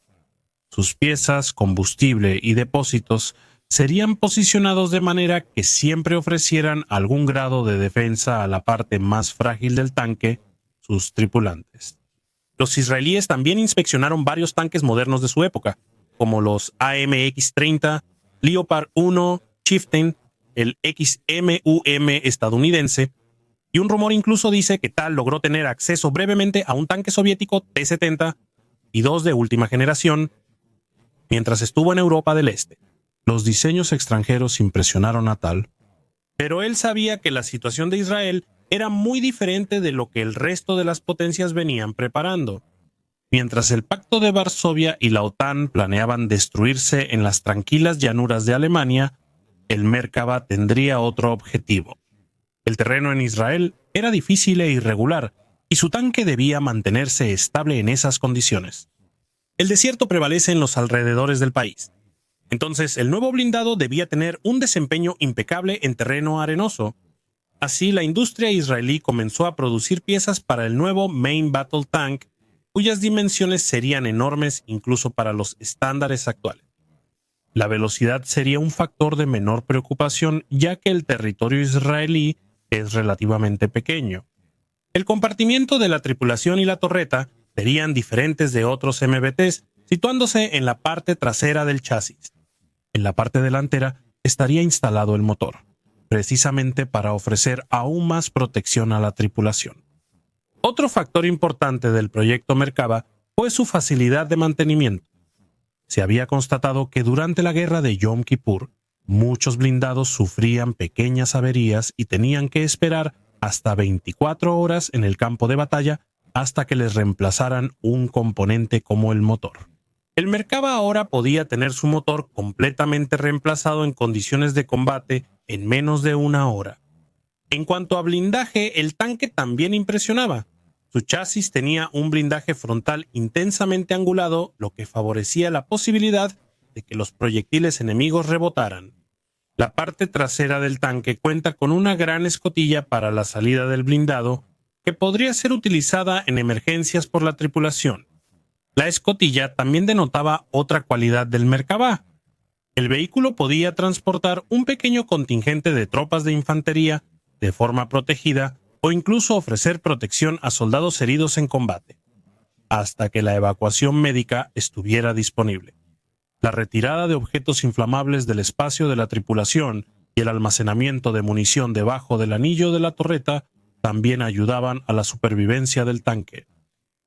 Sus piezas, combustible y depósitos serían posicionados de manera que siempre ofrecieran algún grado de defensa a la parte más frágil del tanque, sus tripulantes. Los israelíes también inspeccionaron varios tanques modernos de su época, como los AMX-30, Leopard 1, Chieftain, el XMUM estadounidense, y un rumor incluso dice que Tal logró tener acceso brevemente a un tanque soviético T-70 y dos de última generación mientras estuvo en Europa del Este. Los diseños extranjeros impresionaron a Tal, pero él sabía que la situación de Israel era muy diferente de lo que el resto de las potencias venían preparando. Mientras el Pacto de Varsovia y la OTAN planeaban destruirse en las tranquilas llanuras de Alemania, el Merkava tendría otro objetivo. El terreno en Israel era difícil e irregular, y su tanque debía mantenerse estable en esas condiciones. El desierto prevalece en los alrededores del país. Entonces, el nuevo blindado debía tener un desempeño impecable en terreno arenoso. Así, la industria israelí comenzó a producir piezas para el nuevo Main Battle Tank, cuyas dimensiones serían enormes incluso para los estándares actuales. La velocidad sería un factor de menor preocupación, ya que el territorio israelí es relativamente pequeño. El compartimiento de la tripulación y la torreta serían diferentes de otros MBTs, situándose en la parte trasera del chasis. En la parte delantera estaría instalado el motor. precisamente para ofrecer aún más protección a la tripulación. Otro factor importante del proyecto Merkava fue su facilidad de mantenimiento. Se había constatado que durante la guerra de Yom Kippur, muchos blindados sufrían pequeñas averías y tenían que esperar hasta 24 horas en el campo de batalla hasta que les reemplazaran un componente como el motor. El Merkava ahora podía tener su motor completamente reemplazado en condiciones de combate en menos de una hora. En cuanto a blindaje, el tanque también impresionaba. Su chasis tenía un blindaje frontal intensamente angulado, lo que favorecía la posibilidad de que los proyectiles enemigos rebotaran. La parte trasera del tanque cuenta con una gran escotilla para la salida del blindado, que podría ser utilizada en emergencias por la tripulación. La escotilla también denotaba otra cualidad del Merkava. El vehículo podía transportar un pequeño contingente de tropas de infantería de forma protegida o incluso ofrecer protección a soldados heridos en combate, hasta que la evacuación médica estuviera disponible. La retirada de objetos inflamables del espacio de la tripulación y el almacenamiento de munición debajo del anillo de la torreta también ayudaban a la supervivencia del tanque.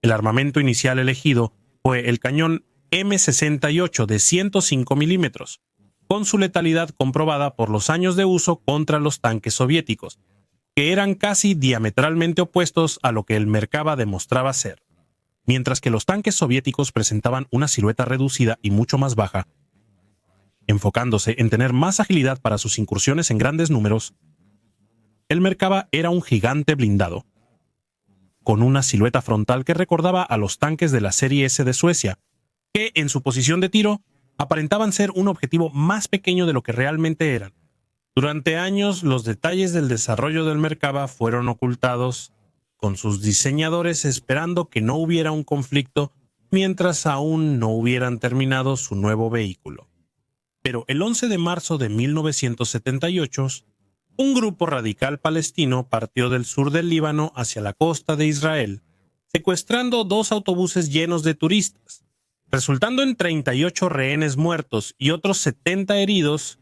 El armamento inicial elegido fue el cañón M68 de 105 milímetros, con su letalidad comprobada por los años de uso contra los tanques soviéticos, que eran casi diametralmente opuestos a lo que el Merkava demostraba ser. Mientras que los tanques soviéticos presentaban una silueta reducida y mucho más baja, enfocándose en tener más agilidad para sus incursiones en grandes números, el Merkava era un gigante blindado, con una silueta frontal que recordaba a los tanques de la serie S de Suecia, que en su posición de tiro aparentaban ser un objetivo más pequeño de lo que realmente eran. Durante años, los detalles del desarrollo del Merkava fueron ocultados, con sus diseñadores esperando que no hubiera un conflicto mientras aún no hubieran terminado su nuevo vehículo. Pero el 11 de marzo de 1978, un grupo radical palestino partió del sur del Líbano hacia la costa de Israel, secuestrando 2 autobuses llenos de turistas, resultando en 38 rehenes muertos y otros 70 heridos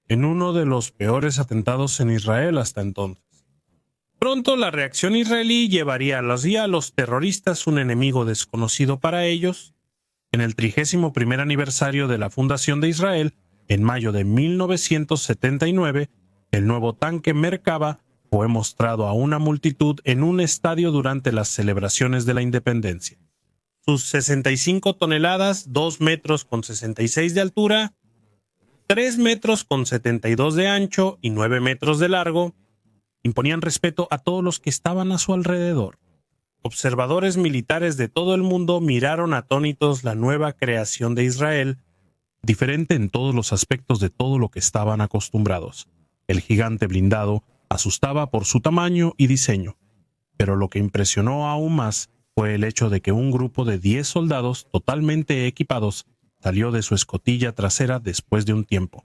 en uno de los peores atentados en Israel hasta entonces. Pronto la reacción israelí llevaría a los terroristas un enemigo desconocido para ellos. En el 31º aniversario de la fundación de Israel, en mayo de 1979, el nuevo tanque Merkava fue mostrado a una multitud en un estadio durante las celebraciones de la independencia. Sus 65 toneladas, 2 metros con 66 de altura, 3 metros con 72 de ancho y 9 metros de largo, imponían respeto a todos los que estaban a su alrededor. Observadores militares de todo el mundo miraron atónitos la nueva creación de Israel, diferente en todos los aspectos de todo lo que estaban acostumbrados. El gigante blindado asustaba por su tamaño y diseño, pero lo que impresionó aún más fue el hecho de que un grupo de 10 soldados totalmente equipados salió de su escotilla trasera después de un tiempo,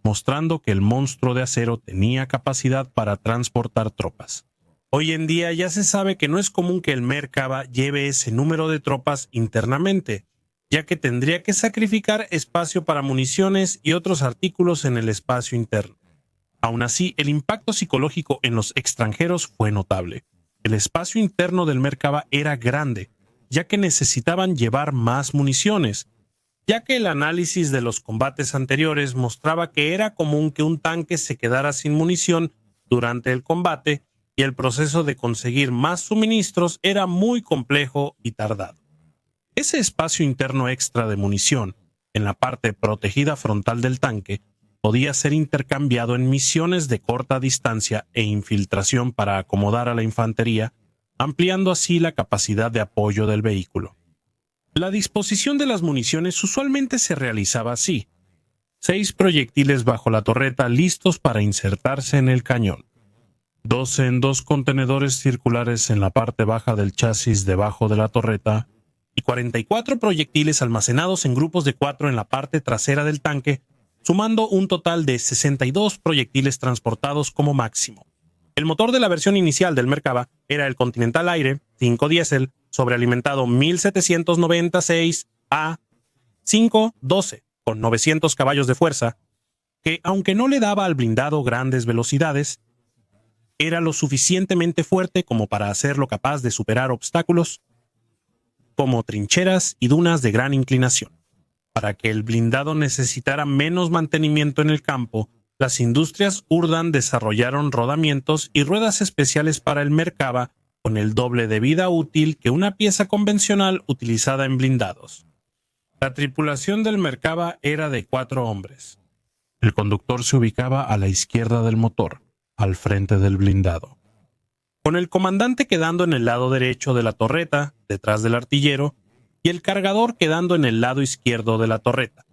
mostrando que el monstruo de acero tenía capacidad para transportar tropas. Hoy en día ya se sabe que no es común que el Merkava lleve ese número de tropas internamente, ya que tendría que sacrificar espacio para municiones y otros artículos en el espacio interno. Aún así, el impacto psicológico en los extranjeros fue notable. El espacio interno del Merkava era grande, ya que necesitaban llevar más municiones, ya que el análisis de los combates anteriores mostraba que era común que un tanque se quedara sin munición durante el combate y el proceso de conseguir más suministros era muy complejo y tardado. Ese espacio interno extra de munición, en la parte protegida frontal del tanque, podía ser intercambiado en misiones de corta distancia e infiltración para acomodar a la infantería, ampliando así la capacidad de apoyo del vehículo. La disposición de las municiones usualmente se realizaba así: 6 proyectiles bajo la torreta listos para insertarse en el cañón, 12 en 2 contenedores circulares en la parte baja del chasis debajo de la torreta y 44 proyectiles almacenados en grupos de 4 en la parte trasera del tanque, sumando un total de 62 proyectiles transportados como máximo. El motor de la versión inicial del Merkava era el Continental Aire 5 diésel sobrealimentado 1796 A512 con 900 caballos de fuerza que, aunque no le daba al blindado grandes velocidades, era lo suficientemente fuerte como para hacerlo capaz de superar obstáculos como trincheras y dunas de gran inclinación. Para que el blindado necesitara menos mantenimiento en el campo, las industrias Urdan desarrollaron rodamientos y ruedas especiales para el Merkava con el doble de vida útil que una pieza convencional utilizada en blindados. La tripulación del Merkava era de 4 hombres. El conductor se ubicaba a la izquierda del motor, al frente del blindado, con el comandante quedando en el lado derecho de la torreta, detrás del artillero, y el cargador quedando en el lado izquierdo de la torreta.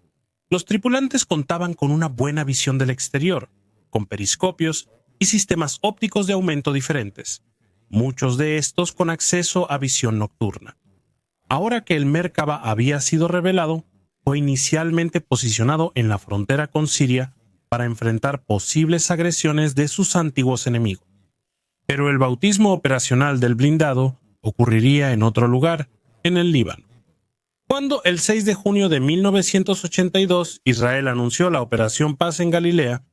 Los tripulantes contaban con una buena visión del exterior, con periscopios y sistemas ópticos de aumento diferentes, muchos de estos con acceso a visión nocturna. Ahora que el Merkava había sido revelado, fue inicialmente posicionado en la frontera con Siria para enfrentar posibles agresiones de sus antiguos enemigos. Pero el bautismo operacional del blindado ocurriría en otro lugar, en el Líbano. Cuando el 6 de junio de 1982 Israel anunció la Operación Paz en Galilea,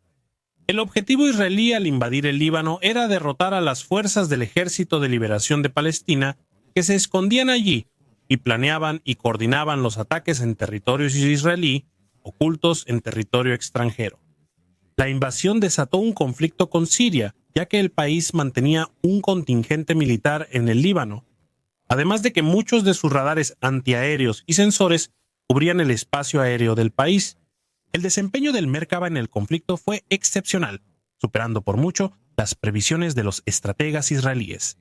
el objetivo israelí al invadir el Líbano era derrotar a las fuerzas del Ejército de Liberación de Palestina que se escondían allí y planeaban y coordinaban los ataques en territorios israelí ocultos en territorio extranjero. La invasión desató un conflicto con Siria, ya que el país mantenía un contingente militar en el Líbano, además de que muchos de sus radares antiaéreos y sensores cubrían el espacio aéreo del país. El desempeño del Merkava en el conflicto fue excepcional, superando por mucho las previsiones de los estrategas israelíes.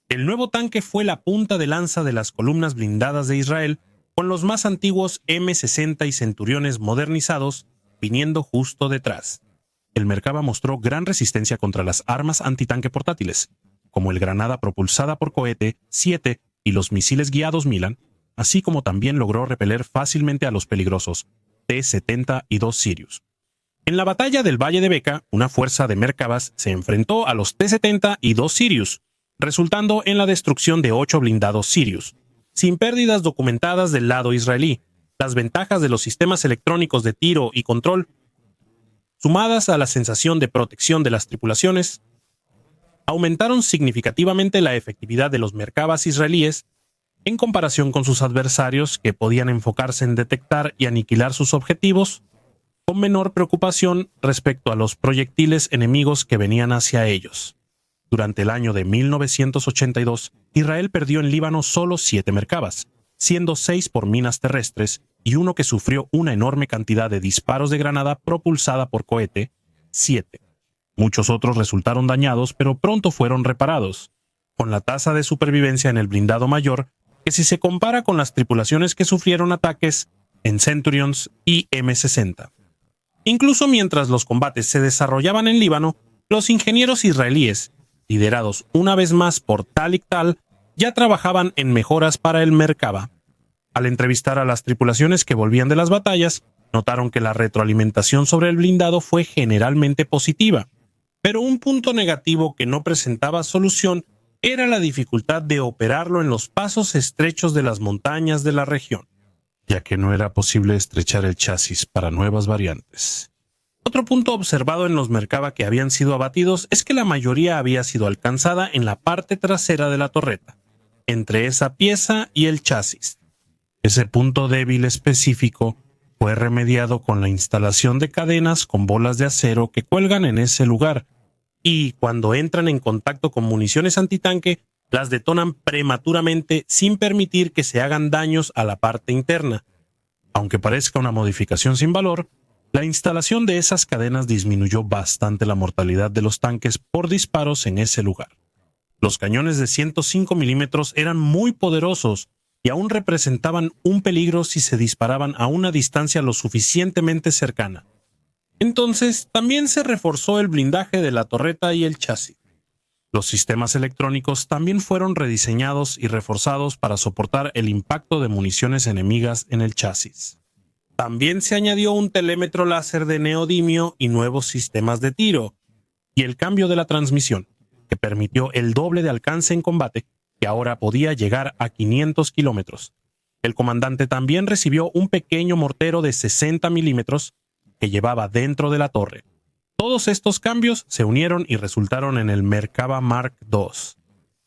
El nuevo tanque fue la punta de lanza de las columnas blindadas de Israel, con los más antiguos M60 y Centuriones modernizados viniendo justo detrás. El Merkava mostró gran resistencia contra las armas antitanque portátiles, como el granada propulsada por cohete 7 y los misiles guiados Milan, así como también logró repeler fácilmente a los peligrosos T-70 y 2 Sirius. En la batalla del Valle de Beca, una fuerza de Merkavas se enfrentó a los T-70 y 2 Sirius, resultando en la destrucción de 8 blindados Sirius. Sin pérdidas documentadas del lado israelí, las ventajas de los sistemas electrónicos de tiro y control, sumadas a la sensación de protección de las tripulaciones, aumentaron significativamente la efectividad de los Merkavas israelíes en comparación con sus adversarios, que podían enfocarse en detectar y aniquilar sus objetivos con menor preocupación respecto a los proyectiles enemigos que venían hacia ellos. Durante el año de 1982, Israel perdió en Líbano solo 7 Merkavas, siendo 6 por minas terrestres y uno que sufrió una enorme cantidad de disparos de granada propulsada por cohete, 7. Muchos otros resultaron dañados, pero pronto fueron reparados, con la tasa de supervivencia en el blindado mayor que si se compara con las tripulaciones que sufrieron ataques en Centurions y M60. Incluso mientras los combates se desarrollaban en Líbano, los ingenieros israelíes, liderados una vez más por Tal Tal, ya trabajaban en mejoras para el Merkava. Al entrevistar a las tripulaciones que volvían de las batallas, notaron que la retroalimentación sobre el blindado fue generalmente positiva, pero un punto negativo que no presentaba solución era la dificultad de operarlo en los pasos estrechos de las montañas de la región, ya que no era posible estrechar el chasis para nuevas variantes. Otro punto observado en los Merkava que habían sido abatidos es que la mayoría había sido alcanzada en la parte trasera de la torreta, entre esa pieza y el chasis. Ese punto débil específico fue remediado con la instalación de cadenas con bolas de acero que cuelgan en ese lugar, y cuando entran en contacto con municiones antitanque, las detonan prematuramente sin permitir que se hagan daños a la parte interna. Aunque parezca una modificación sin valor, la instalación de esas cadenas disminuyó bastante la mortalidad de los tanques por disparos en ese lugar. Los cañones de 105 milímetros eran muy poderosos y aún representaban un peligro si se disparaban a una distancia lo suficientemente cercana. Entonces, también se reforzó el blindaje de la torreta y el chasis. Los sistemas electrónicos también fueron rediseñados y reforzados para soportar el impacto de municiones enemigas en el chasis. También se añadió un telémetro láser de neodimio y nuevos sistemas de tiro, y el cambio de la transmisión, que permitió el doble de alcance en combate, que ahora podía llegar a 500 kilómetros. El comandante también recibió un pequeño mortero de 60 milímetros que llevaba dentro de la torre. Todos estos cambios se unieron y resultaron en el Merkava Mark II.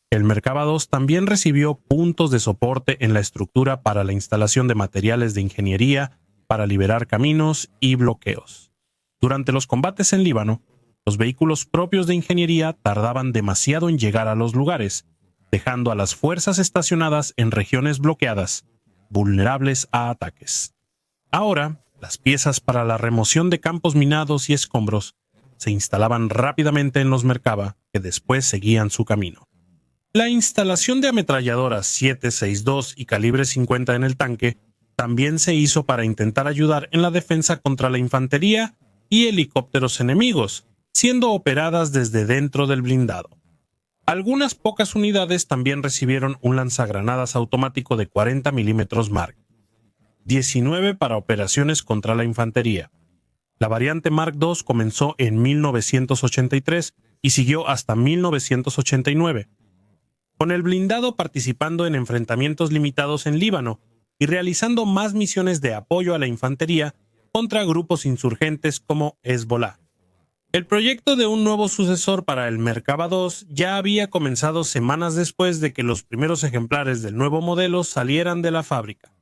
El Merkava II también recibió puntos de soporte en la estructura para la instalación de materiales de ingeniería, para liberar caminos y bloqueos. Durante los combates en Líbano, los vehículos propios de ingeniería tardaban demasiado en llegar a los lugares, dejando a las fuerzas estacionadas en regiones bloqueadas, vulnerables a ataques. Ahora, las piezas para la remoción de campos minados y escombros se instalaban rápidamente en los Merkava, que después seguían su camino. La instalación de ametralladoras 7.62 y calibre 50 en el tanque también se hizo para intentar ayudar en la defensa contra la infantería y helicópteros enemigos, siendo operadas desde dentro del blindado. Algunas pocas unidades también recibieron un lanzagranadas automático de 40 mm Mark 19 para operaciones contra la infantería. La variante Mark II comenzó en 1983 y siguió hasta 1989, con el blindado participando en enfrentamientos limitados en Líbano y realizando más misiones de apoyo a la infantería contra grupos insurgentes como Hezbollah. El proyecto de un nuevo sucesor para el Merkava II ya había comenzado semanas después de que los primeros ejemplares del nuevo modelo salieran de la fábrica.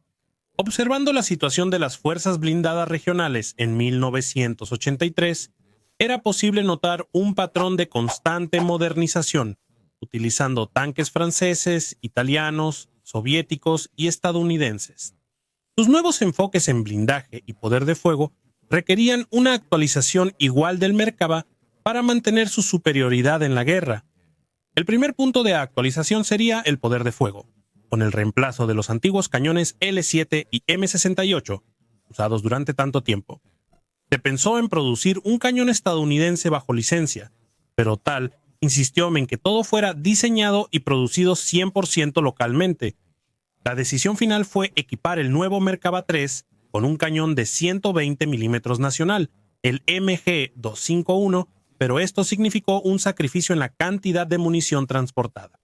Observando la situación de las fuerzas blindadas regionales en 1983, era posible notar un patrón de constante modernización, utilizando tanques franceses, italianos, soviéticos y estadounidenses. Sus nuevos enfoques en blindaje y poder de fuego requerían una actualización igual del Merkava para mantener su superioridad en la guerra. El primer punto de actualización sería el poder de fuego, con el reemplazo de los antiguos cañones L7 y M68, usados durante tanto tiempo. Se pensó en producir un cañón estadounidense bajo licencia, pero Tal insistió en que todo fuera diseñado y producido 100% localmente. La decisión final fue equipar el nuevo Merkava III con un cañón de 120 mm nacional, el MG251, pero esto significó un sacrificio en la cantidad de munición transportada.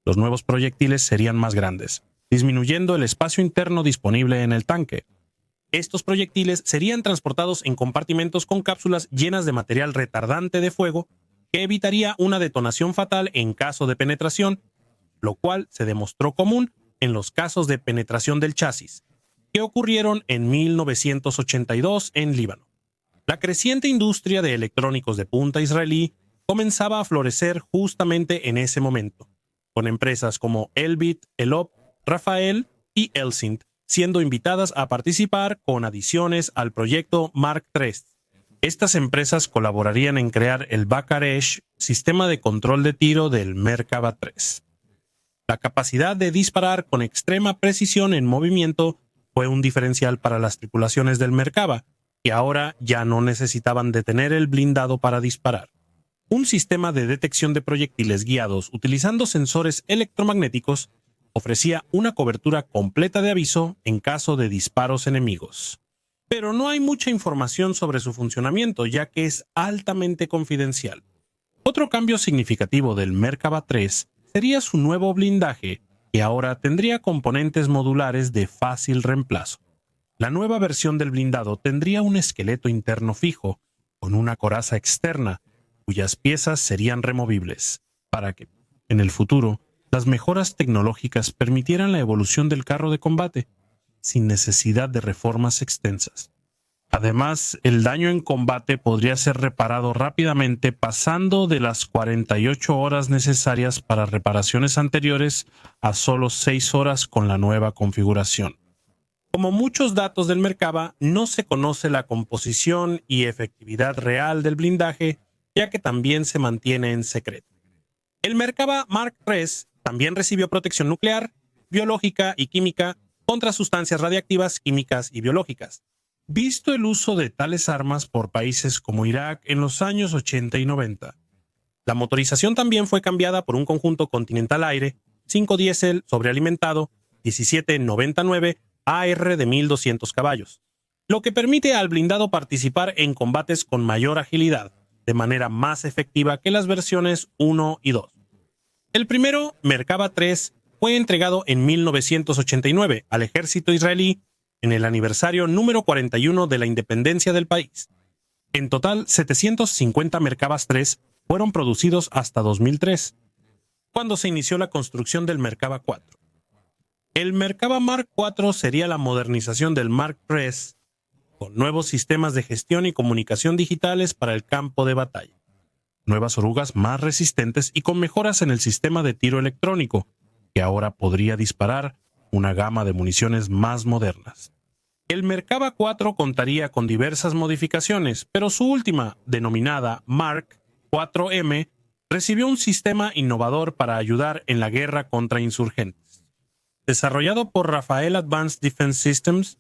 Los nuevos proyectiles serían más grandes, disminuyendo el espacio interno disponible en el tanque. Estos proyectiles serían transportados en compartimentos con cápsulas llenas de material retardante de fuego que evitaría una detonación fatal en caso de penetración, lo cual se demostró común en los casos de penetración del chasis, que ocurrieron en 1982 en Líbano. La creciente industria de electrónicos de punta israelí comenzaba a florecer justamente en ese momento, con empresas como Elbit, Elop, Rafael y Elsint siendo invitadas a participar con adiciones al proyecto Mark III. Estas empresas colaborarían en crear el Bakaresh, sistema de control de tiro del Merkava III. La capacidad de disparar con extrema precisión en movimiento fue un diferencial para las tripulaciones del Merkava, que ahora ya no necesitaban detener el blindado para disparar. Un sistema de detección de proyectiles guiados utilizando sensores electromagnéticos ofrecía una cobertura completa de aviso en caso de disparos enemigos. Pero no hay mucha información sobre su funcionamiento, ya que es altamente confidencial. Otro cambio significativo del Merkava III sería su nuevo blindaje, que ahora tendría componentes modulares de fácil reemplazo. La nueva versión del blindado tendría un esqueleto interno fijo, con una coraza externa, cuyas piezas serían removibles, para que, en el futuro, las mejoras tecnológicas permitieran la evolución del carro de combate, sin necesidad de reformas extensas. Además, el daño en combate podría ser reparado rápidamente pasando de las 48 horas necesarias para reparaciones anteriores a solo 6 horas con la nueva configuración. Como muchos datos del Merkava, no se conoce la composición y efectividad real del blindaje, ya que también se mantiene en secreto. El Merkava Mark III también recibió protección nuclear, biológica y química contra sustancias radiactivas, químicas y biológicas. Visto el uso de tales armas por países como Irak en los años 80 y 90. La motorización también fue cambiada por un conjunto Continental Aire, 5 diésel sobrealimentado, 1799 AR de 1200 caballos, lo que permite al blindado participar en combates con mayor agilidad, de manera más efectiva que las versiones 1 y 2. El primero, Merkava III, fue entregado en 1989 al ejército israelí en el aniversario número 41 de la independencia del país. En total, 750 Merkavas 3 fueron producidos hasta 2003, cuando se inició la construcción del Merkava 4. El Merkava Mark IV sería la modernización del Mark III, con nuevos sistemas de gestión y comunicación digitales para el campo de batalla, nuevas orugas más resistentes y con mejoras en el sistema de tiro electrónico, que ahora podría disparar una gama de municiones más modernas. El Merkava 4 contaría con diversas modificaciones, pero su última, denominada Mark 4M, recibió un sistema innovador para ayudar en la guerra contra insurgentes. Desarrollado por Rafael Advanced Defense Systems,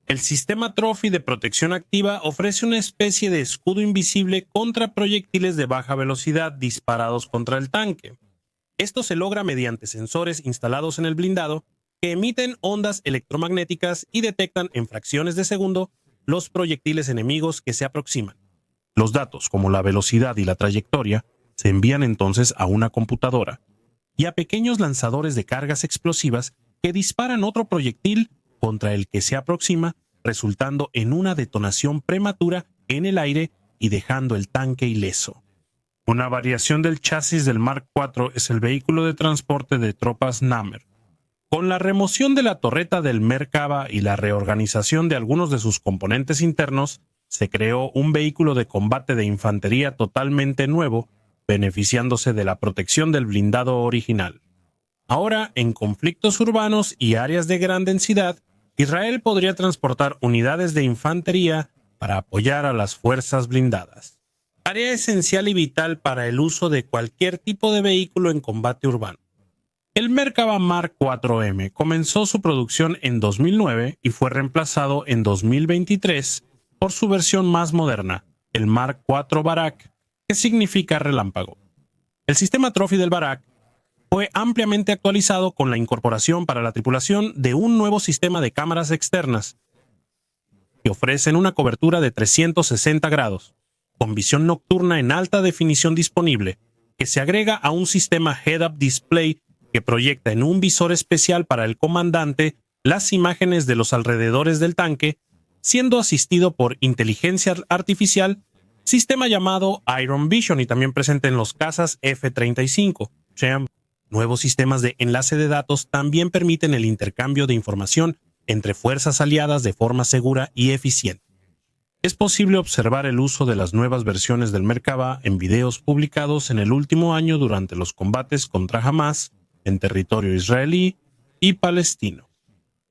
el sistema Trophy de protección activa ofrece una especie de escudo invisible contra proyectiles de baja velocidad disparados contra el tanque. Esto se logra mediante sensores instalados en el blindado que emiten ondas electromagnéticas y detectan en fracciones de segundo los proyectiles enemigos que se aproximan. Los datos, como la velocidad y la trayectoria, se envían entonces a una computadora y a pequeños lanzadores de cargas explosivas que disparan otro proyectil contra el que se aproxima, resultando en una detonación prematura en el aire y dejando el tanque ileso. Una variación del chasis del Mark IV es el vehículo de transporte de tropas Nammer. Con la remoción de la torreta del Merkava y la reorganización de algunos de sus componentes internos, se creó un vehículo de combate de infantería totalmente nuevo, beneficiándose de la protección del blindado original. Ahora, en conflictos urbanos y áreas de gran densidad, Israel podría transportar unidades de infantería para apoyar a las fuerzas blindadas. Área esencial y vital para el uso de cualquier tipo de vehículo en combate urbano. El Merkava Mark 4M comenzó su producción en 2009 y fue reemplazado en 2023 por su versión más moderna, el Mark IV Barak, que significa relámpago. El sistema Trophy del Barak fue ampliamente actualizado con la incorporación para la tripulación de un nuevo sistema de cámaras externas que ofrecen una cobertura de 360 grados, con visión nocturna en alta definición disponible, que se agrega a un sistema head-up display que proyecta en un visor especial para el comandante las imágenes de los alrededores del tanque, siendo asistido por inteligencia artificial, sistema llamado Iron Vision y también presente en los cazas F-35. Nuevos sistemas de enlace de datos también permiten el intercambio de información entre fuerzas aliadas de forma segura y eficiente. Es posible observar el uso de las nuevas versiones del Merkava en videos publicados en el último año durante los combates contra Hamas en territorio israelí y palestino.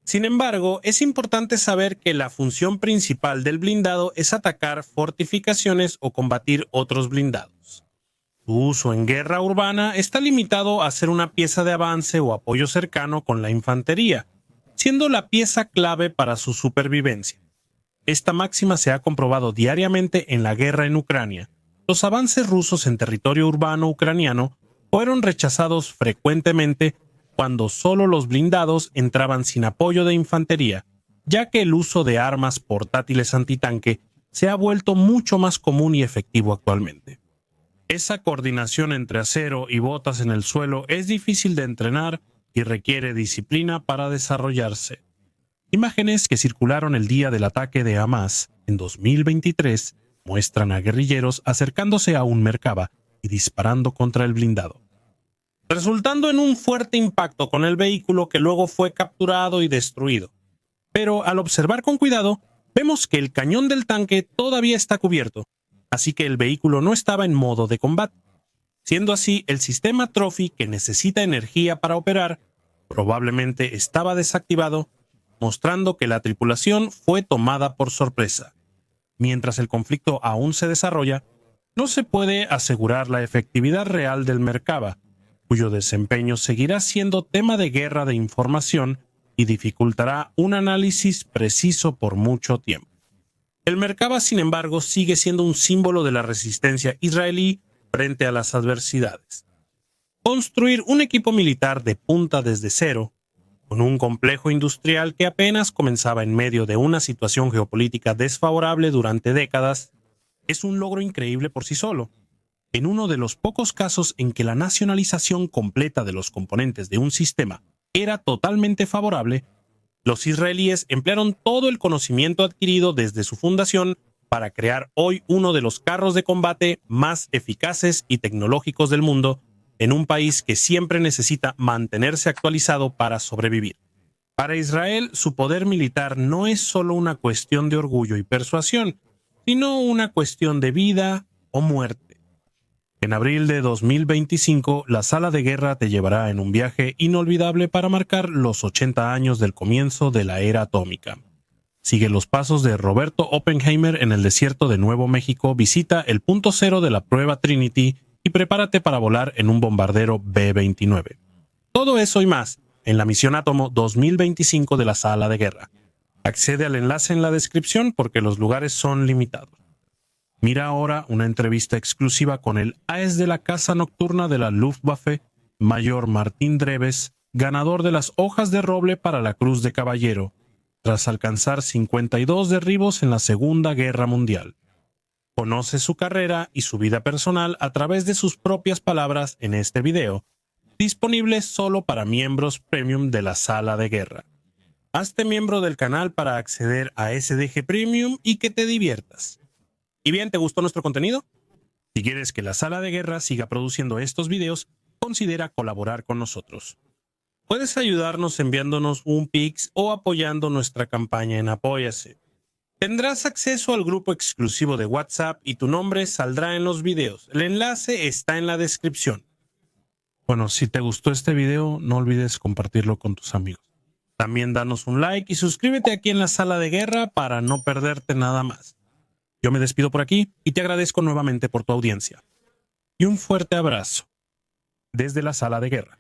Sin embargo, es importante saber que la función principal del blindado es atacar fortificaciones o combatir otros blindados. Su uso en guerra urbana está limitado a ser una pieza de avance o apoyo cercano con la infantería, siendo la pieza clave para su supervivencia. Esta máxima se ha comprobado diariamente en la guerra en Ucrania. Los avances rusos en territorio urbano ucraniano fueron rechazados frecuentemente cuando solo los blindados entraban sin apoyo de infantería, ya que el uso de armas portátiles antitanque se ha vuelto mucho más común y efectivo actualmente. Esa coordinación entre acero y botas en el suelo es difícil de entrenar y requiere disciplina para desarrollarse. Imágenes que circularon el día del ataque de Hamas en 2023 muestran a guerrilleros acercándose a un Merkava y disparando contra el blindado, resultando en un fuerte impacto con el vehículo que luego fue capturado y destruido. Pero al observar con cuidado, vemos que el cañón del tanque todavía está cubierto, así que el vehículo no estaba en modo de combate. Siendo así, el sistema Trophy, que necesita energía para operar, probablemente estaba desactivado, mostrando que la tripulación fue tomada por sorpresa. Mientras el conflicto aún se desarrolla, no se puede asegurar la efectividad real del Merkava, cuyo desempeño seguirá siendo tema de guerra de información y dificultará un análisis preciso por mucho tiempo. El Merkava, sin embargo, sigue siendo un símbolo de la resistencia israelí frente a las adversidades. Construir un equipo militar de punta desde cero, con un complejo industrial que apenas comenzaba en medio de una situación geopolítica desfavorable durante décadas, es un logro increíble por sí solo. En uno de los pocos casos en que la nacionalización completa de los componentes de un sistema era totalmente favorable, Los israelíes emplearon todo el conocimiento adquirido desde su fundación para crear hoy uno de los carros de combate más eficaces y tecnológicos del mundo, en un país que siempre necesita mantenerse actualizado para sobrevivir. Para Israel, su poder militar no es solo una cuestión de orgullo y persuasión, sino una cuestión de vida o muerte. En abril de 2025, la sala de guerra te llevará en un viaje inolvidable para marcar los 80 años del comienzo de la era atómica. Sigue los pasos de Roberto Oppenheimer en el desierto de Nuevo México, visita el punto cero de la prueba Trinity y prepárate para volar en un bombardero B-29. Todo eso y más en la Misión Átomo 2025 de la Sala de Guerra. Accede al enlace en la descripción porque los lugares son limitados. Mira ahora una entrevista exclusiva con el AES de la Casa Nocturna de la Luftwaffe, Mayor Martín Dreves, ganador de las Hojas de Roble para la Cruz de Caballero, tras alcanzar 52 derribos en la Segunda Guerra Mundial. Conoce su carrera y su vida personal a través de sus propias palabras en este video, disponible solo para miembros premium de la Sala de Guerra. Hazte miembro del canal para acceder a SDG Premium y que te diviertas. ¿Y bien, te gustó nuestro contenido? Si quieres que la Sala de Guerra siga produciendo estos videos, considera colaborar con nosotros. Puedes ayudarnos enviándonos un Pix o apoyando nuestra campaña en Apóyase. Tendrás acceso al grupo exclusivo de WhatsApp y tu nombre saldrá en los videos. El enlace está en la descripción. Bueno, si te gustó este video, no olvides compartirlo con tus amigos. También danos un like y suscríbete aquí en la Sala de Guerra para no perderte nada más. Yo me despido por aquí y te agradezco nuevamente por tu audiencia. Y un fuerte abrazo desde la Sala de Guerra.